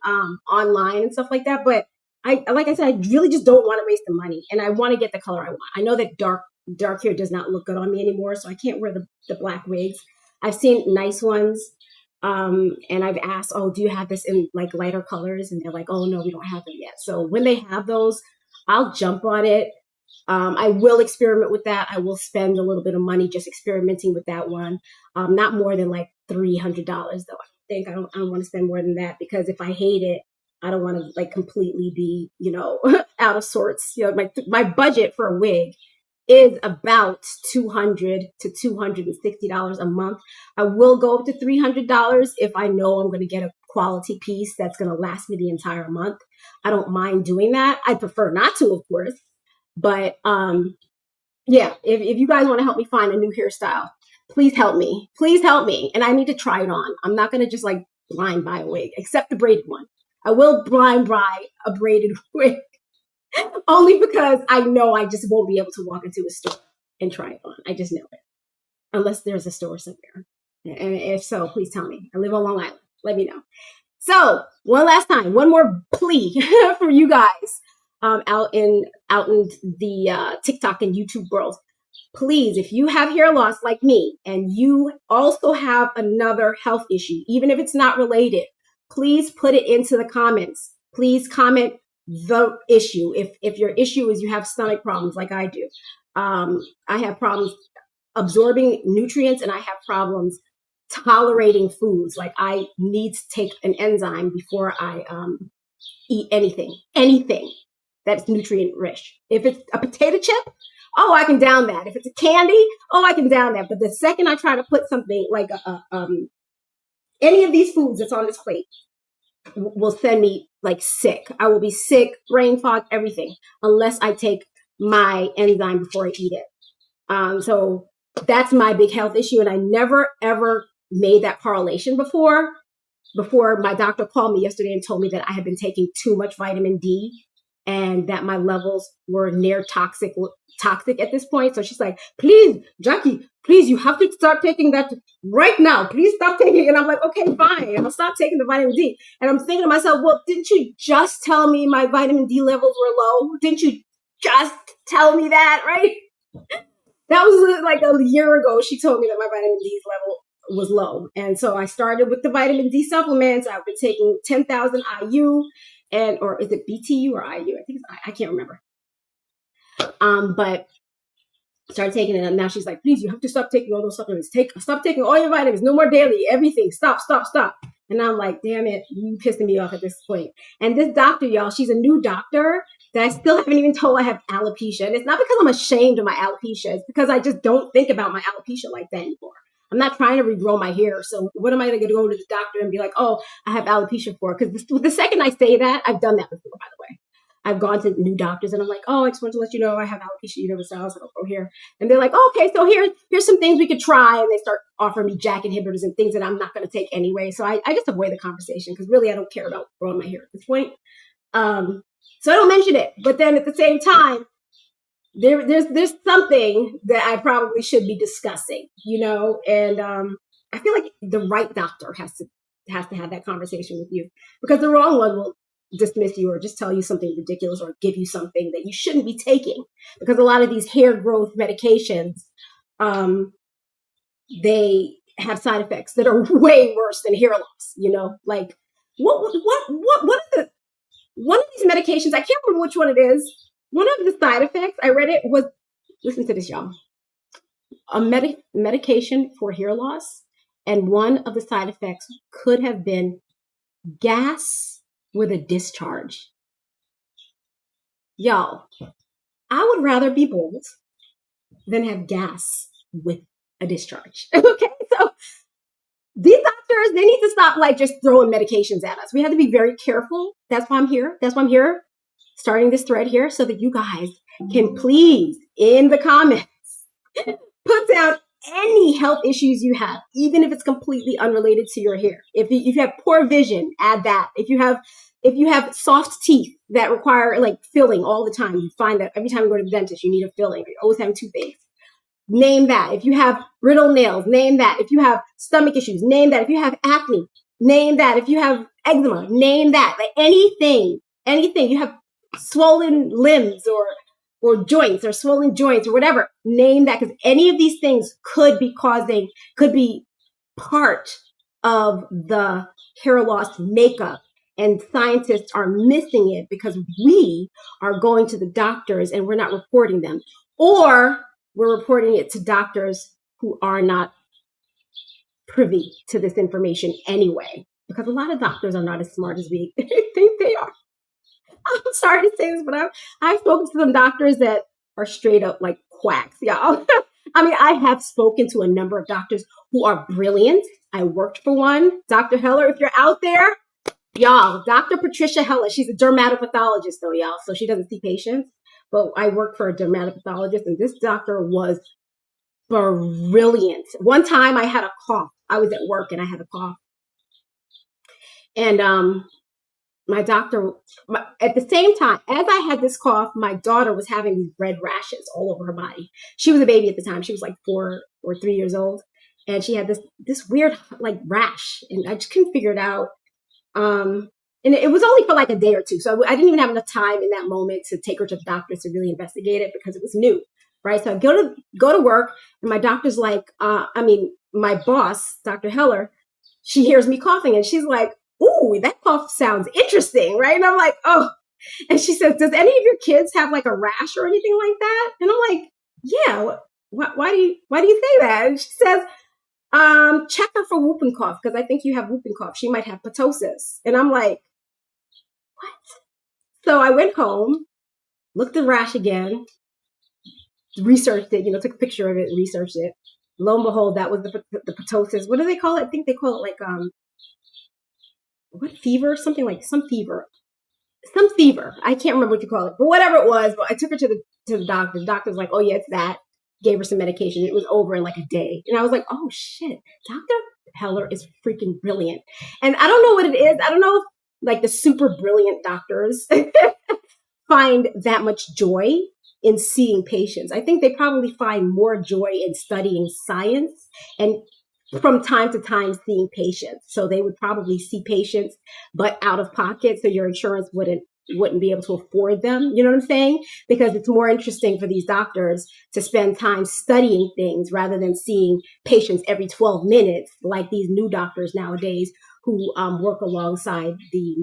online and stuff like that, but like I said, I really just don't want to waste the money, and I want to get the color I want. I know that dark hair does not look good on me anymore, so I can't wear the black wigs. I've seen nice ones, and I've asked, "Oh, do you have this in like lighter colors?" And they're like, "Oh no, we don't have them yet." So when they have those, I'll jump on it. I will experiment with that. I will spend a little bit of money just experimenting with that one. Not more than like $300 though. I don't want to spend more than that because if I hate it, I don't want to like completely be, out of sorts. My budget for a wig is about $200 to $260 a month. I will go up to $300 if I know I'm going to get a quality piece that's going to last me the entire month. I don't mind doing that. I prefer not to, of course. But yeah, if you guys want to help me find a new hairstyle, please help me. Please help me. And I need to try it on. I'm not going to just like blind buy a wig, except the braided one. I will blind buy a braided wig only because I know I just won't be able to walk into a store and try it on. I just know it. Unless there's a store somewhere. And if so, please tell me. I live on Long Island. Let me know. So one last time, one more plea for you guys out in the TikTok and YouTube world. Please, if you have hair loss like me and you also have another health issue, even if it's not related, please put it into the comments. Please comment the issue. If your issue is you have stomach problems like I do, I have problems absorbing nutrients and I have problems tolerating foods. Like I need to take an enzyme before I eat anything that's nutrient rich. If it's a potato chip, oh, I can down that. If it's a candy, oh, I can down that. But the second I try to put something like any of these foods that's on this plate will send me like sick. I will be sick, brain fog, everything, unless I take my enzyme before I eat it. So that's my big health issue. And I never, ever made that correlation before my doctor called me yesterday and told me that I had been taking too much vitamin D and that my levels were near toxic at this point. So she's like, please, Jackie, please, you have to start taking that right now. Please stop taking it. And I'm like, okay, fine. I'll stop taking the vitamin D. And I'm thinking to myself, well, didn't you just tell me my vitamin D levels were low? Didn't you just tell me that, right? That was like a year ago. She told me that my vitamin D level was low. And so I started with the vitamin D supplements. I've been taking 10,000 IU or is it BTU or IU? I think it's I can't remember. But started taking it. And now she's like, please, you have to stop taking all those supplements. Stop taking all your vitamins. No more daily, everything. Stop. And I'm like, damn it, you pissing me off at this point. And this doctor, y'all, she's a new doctor that I still haven't even told I have alopecia. And it's not because I'm ashamed of my alopecia. It's because I just don't think about my alopecia like that anymore. I'm not trying to regrow my hair. So what am I going to go to the doctor and be like, oh, I have alopecia for? Because the second I say that, I've done that before, by the way. I've gone to new doctors and I'm like, oh, I just want to let you know I have alopecia universalis. I don't go here. And they're like, oh, okay, so here's some things we could try. And they start offering me JAK inhibitors and things that I'm not going to take anyway. So I just avoid the conversation because really I don't care about growing my hair at this point. So I don't mention it. But then at the same time, there's something that I probably should be discussing, and I feel like the right doctor has to have that conversation with you because the wrong one will dismiss you or just tell you something ridiculous or give you something that you shouldn't be taking because a lot of these hair growth medications, they have side effects that are way worse than hair loss, like what are one of these medications, I can't remember which one it is. One of the side effects, I read it was, listen to this, y'all, a medication for hair loss. And one of the side effects could have been gas with a discharge. Y'all, I would rather be bald than have gas with a discharge. Okay, so these doctors, they need to stop like just throwing medications at us. We have to be very careful. That's why I'm here. Starting this thread here so that you guys can please, in the comments, put down any health issues you have, even if it's completely unrelated to your hair. If you have poor vision, add that. If you have soft teeth that require like filling all the time, you find that every time you go to the dentist, you need a filling. You're always having toothaches. Name that. If you have brittle nails, name that. If you have stomach issues, name that. If you have acne, name that. If you have eczema, name that. Like anything, you have swollen limbs or joints or swollen joints or whatever, name that, because any of these things could be part of the hair loss makeup, and scientists are missing it because we are going to the doctors and we're not reporting them, or we're reporting it to doctors who are not privy to this information anyway, because a lot of doctors are not as smart as we think they are. I'm sorry to say this, but I've spoken to some doctors that are straight up like quacks, y'all. I mean, I have spoken to a number of doctors who are brilliant. I worked for one, Dr. Heller. If you're out there, y'all, Dr. Patricia Heller, she's a dermatopathologist though, y'all, so she doesn't see patients. But I worked for a dermatopathologist, and this doctor was brilliant. One time I had a cough. I was at work and I had a cough. And my doctor, at the same time, as I had this cough, my daughter was having these red rashes all over her body. She was a baby at the time. She was like 4 or 3 years old. And she had this weird like rash. And I just couldn't figure it out. And it was only for like a day or two. So I didn't even have enough time in that moment to take her to the doctor to really investigate it because it was new. Right. So I go to work and my doctor's like, my boss, Dr. Heller, she hears me coughing and she's like, ooh, that cough sounds interesting. Right. And I'm like, oh, and she says, does any of your kids have like a rash or anything like that? And I'm like, yeah, why do you say that? And she says, check her for whooping cough because I think you have whooping cough. She might have pertussis. And I'm like, what? So I went home, looked at the rash again, researched it, took a picture of it, researched it. Lo and behold, that was the pertussis. What do they call it? I think they call it like, what fever? Something like some fever. I can't remember what you call it, but whatever it was, but I took her to the doctor. The doctor was like, oh yeah, it's that. Gave her some medication. It was over in like a day. And I was like, oh shit, Dr. Heller is freaking brilliant. And I don't know what it is. I don't know if like the super brilliant doctors find that much joy in seeing patients. I think they probably find more joy in studying science and from time to time seeing patients. So they would probably see patients, but out of pocket. So your insurance wouldn't be able to afford them. You know what I'm saying? Because it's more interesting for these doctors to spend time studying things rather than seeing patients every 12 minutes, like these new doctors nowadays who work alongside the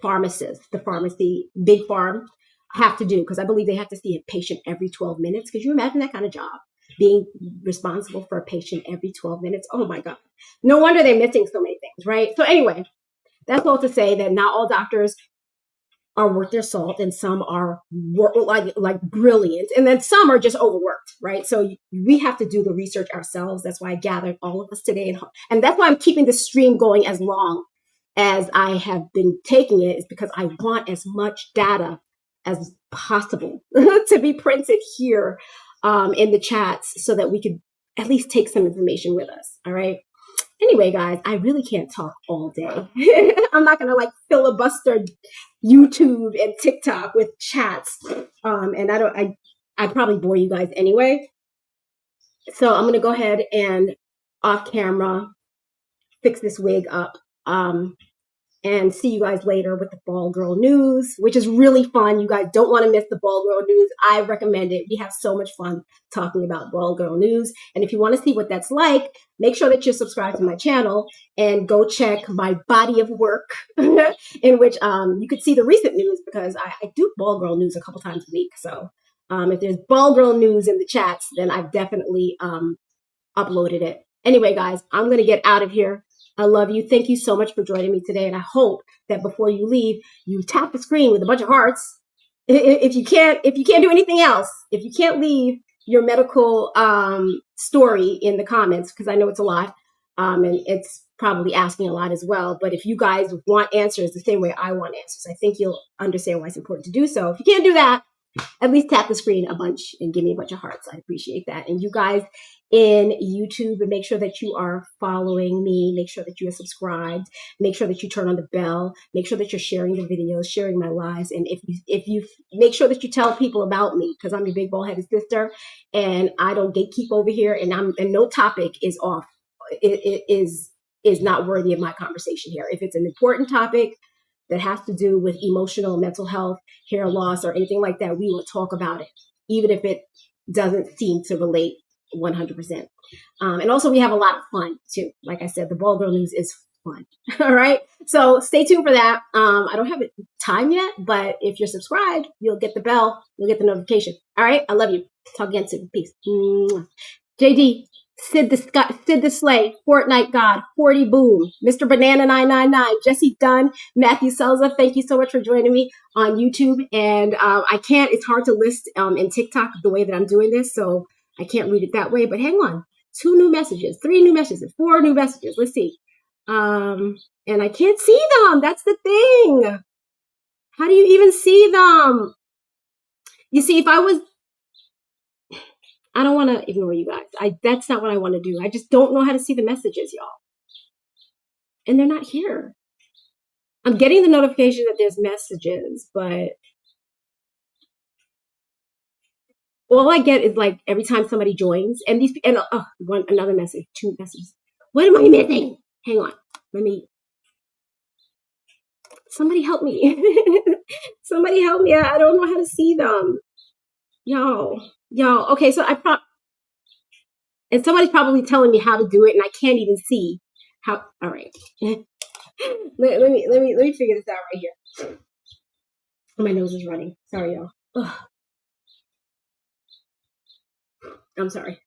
pharmacists, the pharmacy, big farm have to do, because I believe they have to see a patient every 12 minutes. Could you imagine that kind of job? Being responsible for a patient every 12 minutes. Oh my God. No wonder they're missing so many things, right? So anyway, that's all to say that not all doctors are worth their salt and some are like brilliant. And then some are just overworked, right? So we have to do the research ourselves. That's why I gathered all of us today. And that's why I'm keeping the stream going as long as I have been taking it, is because I want as much data as possible to be printed here in the chats so that we could at least take some information with us. All right. Anyway, guys, I really can't talk all day. I'm not going to like filibuster YouTube and TikTok with chats. And I probably bore you guys anyway. So I'm going to go ahead and off camera fix this wig up. And see you guys later with the Ball Girl News, which is really fun. You guys don't want to miss the Ball Girl News. I recommend it. We have so much fun talking about Ball Girl News. And if you want to see what that's like, make sure that you're subscribed to my channel and go check my body of work in which you could see the recent news, because I do Ball Girl News a couple times a week. So if there's Ball Girl News in the chats, then I've definitely uploaded it. Anyway, guys, I'm going to get out of here. I love you. Thank you so much for joining me today. And I hope that before you leave, you tap the screen with a bunch of hearts. If you can't do anything else, if you can't leave your medical story in the comments, because I know it's a lot, and it's probably asking a lot as well. But if you guys want answers the same way I want answers, I think you'll understand why it's important to do so. If you can't do that, at least tap the screen a bunch and give me a bunch of hearts. I appreciate that. And you guys in YouTube, and make sure that you are following me. Make sure that you are subscribed. Make sure that you turn on the bell. Make sure that you're sharing the videos, sharing my lives. And if you make sure that you tell people about me, because I'm your big bald-headed sister, and I don't gatekeep over here, and no topic is off. It is not worthy of my conversation here. If it's an important topic that has to do with emotional, mental health, hair loss, or anything like that, we will talk about it, even if it doesn't seem to relate 100%. And also we have a lot of fun too. Like I said, the Ball Girl News is fun. All right. So stay tuned for that. I don't have it time yet, but if you're subscribed, you'll get the bell. You'll get the notification. All right. I love you. Talk again soon. Peace. JD, Sid the Slay, Fortnite God, 40 Boom, Mr. Banana 999, Jesse Dunn, Matthew Selza. Thank you so much for joining me on YouTube. And I can't, it's hard to list in TikTok the way that I'm doing this, so I can't read it that way. But hang on, 2 new messages, 3 new messages, 4 new messages. Let's see. And I can't see them. That's the thing. How do you even see them? You see, if I was, I don't want to ignore you guys. That's not what I want to do. I just don't know how to see the messages, y'all. And they're not here. I'm getting the notification that there's messages, but all I get is like every time somebody joins, and another message, 2 messages. What am I missing? Hang on. Somebody help me. Somebody help me. I don't know how to see them. Y'all. Okay, so and somebody's probably telling me how to do it, and I can't even see how. All right. let me figure this out right here. My nose is running. Sorry, y'all. Ugh. I'm sorry.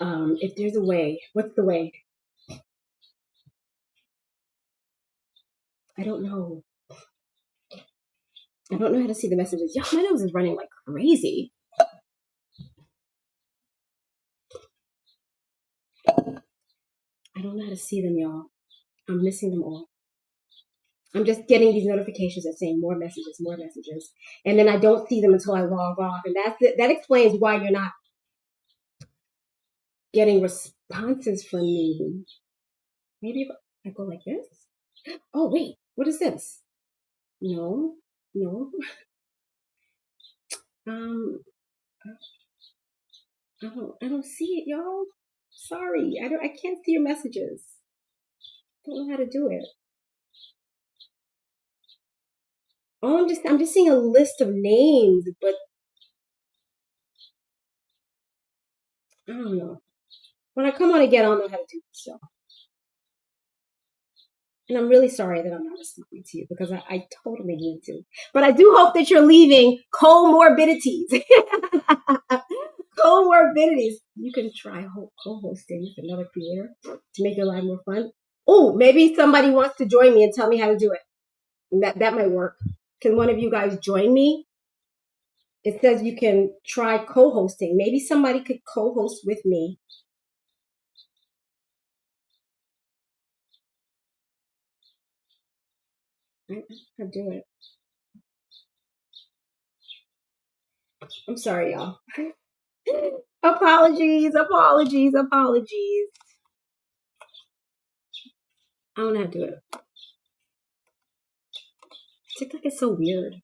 If there's a way, what's the way? I don't know. I don't know how to see the messages. Y'all, my nose is running like crazy. I don't know how to see them, y'all. I'm missing them all. I'm just getting these notifications that saying more messages, and then I don't see them until I log off, and that explains why you're not getting responses from me. Maybe if I go like this. Oh wait, what is this? No. I don't see it, y'all. Sorry, I can't see your messages. Don't know how to do it. Oh, I'm just seeing a list of names, but I don't know. When I come on again, I'll know how to do this, y'all. And I'm really sorry that I'm not responding to you because I totally need to. But I do hope that you're leaving comorbidities. Comorbidities. You can try co-hosting with another creator to make your life more fun. Oh, maybe somebody wants to join me and tell me how to do it. That might work. Can one of you guys join me? It says you can try co-hosting. Maybe somebody could co-host with me. I'll do it. I'm sorry, y'all. Apologies. I don't know how to do it. TikTok is so weird.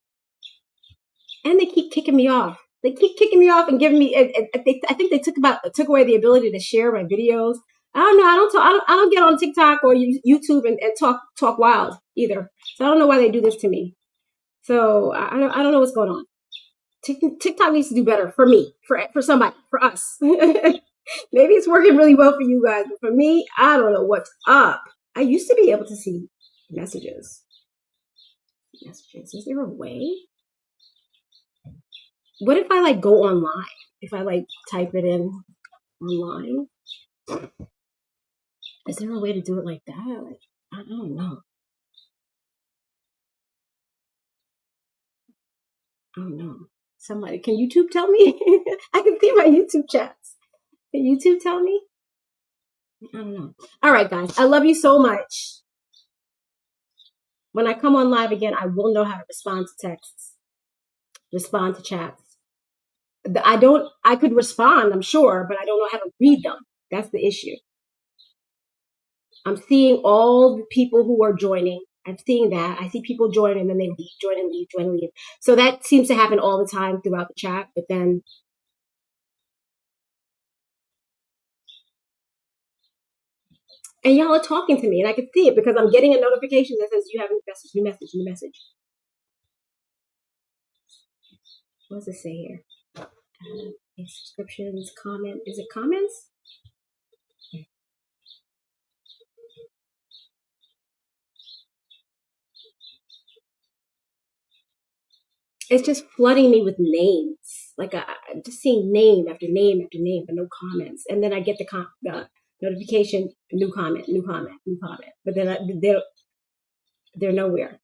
And they keep kicking me off. They keep kicking me off and giving me. I think they took away the ability to share my videos. I don't know. I don't get on TikTok or YouTube and talk wild either. So I don't know why they do this to me. So I don't know what's going on. TikTok needs to do better for me, for somebody, for us. Maybe it's working really well for you guys, but for me, I don't know what's up. I used to be able to see messages. Is there a way? What if I like go online? If I like type it in online? Is there a way to do it like that? Like, I don't know. I don't know. Somebody, can YouTube tell me? I can see my YouTube chats. Can YouTube tell me? I don't know. All right, guys. I love you so much. When I come on live again, I will know how to respond to texts, respond to chats. I could respond, I'm sure, but I don't know how to read them. That's the issue. I'm seeing all the people who are joining. I'm seeing that. I see people join and then they leave, join and leave. So that seems to happen all the time throughout the chat, but then and y'all are talking to me and I can see it because I'm getting a notification that says you have new message. What does it say here? Subscriptions, comment. Is it comments? It's just flooding me with names. like just seeing name after name after name, but no comments. And then I get the notification, new comment, new comment, new comment. But then they're nowhere.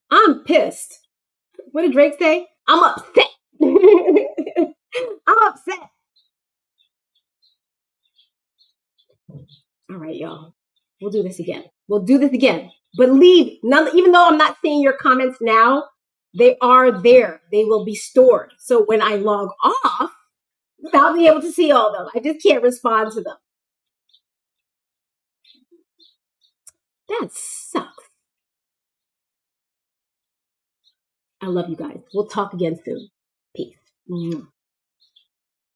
I'm pissed. What did Drake say? I'm upset. I'm upset. All right, y'all. We'll do this again. We'll do this again. But leave none. Even though I'm not seeing your comments now, they are there. They will be stored. So when I log off, I'll be able to see all of them. I just can't respond to them. That sucks. I love you guys. We'll talk again soon. Peace.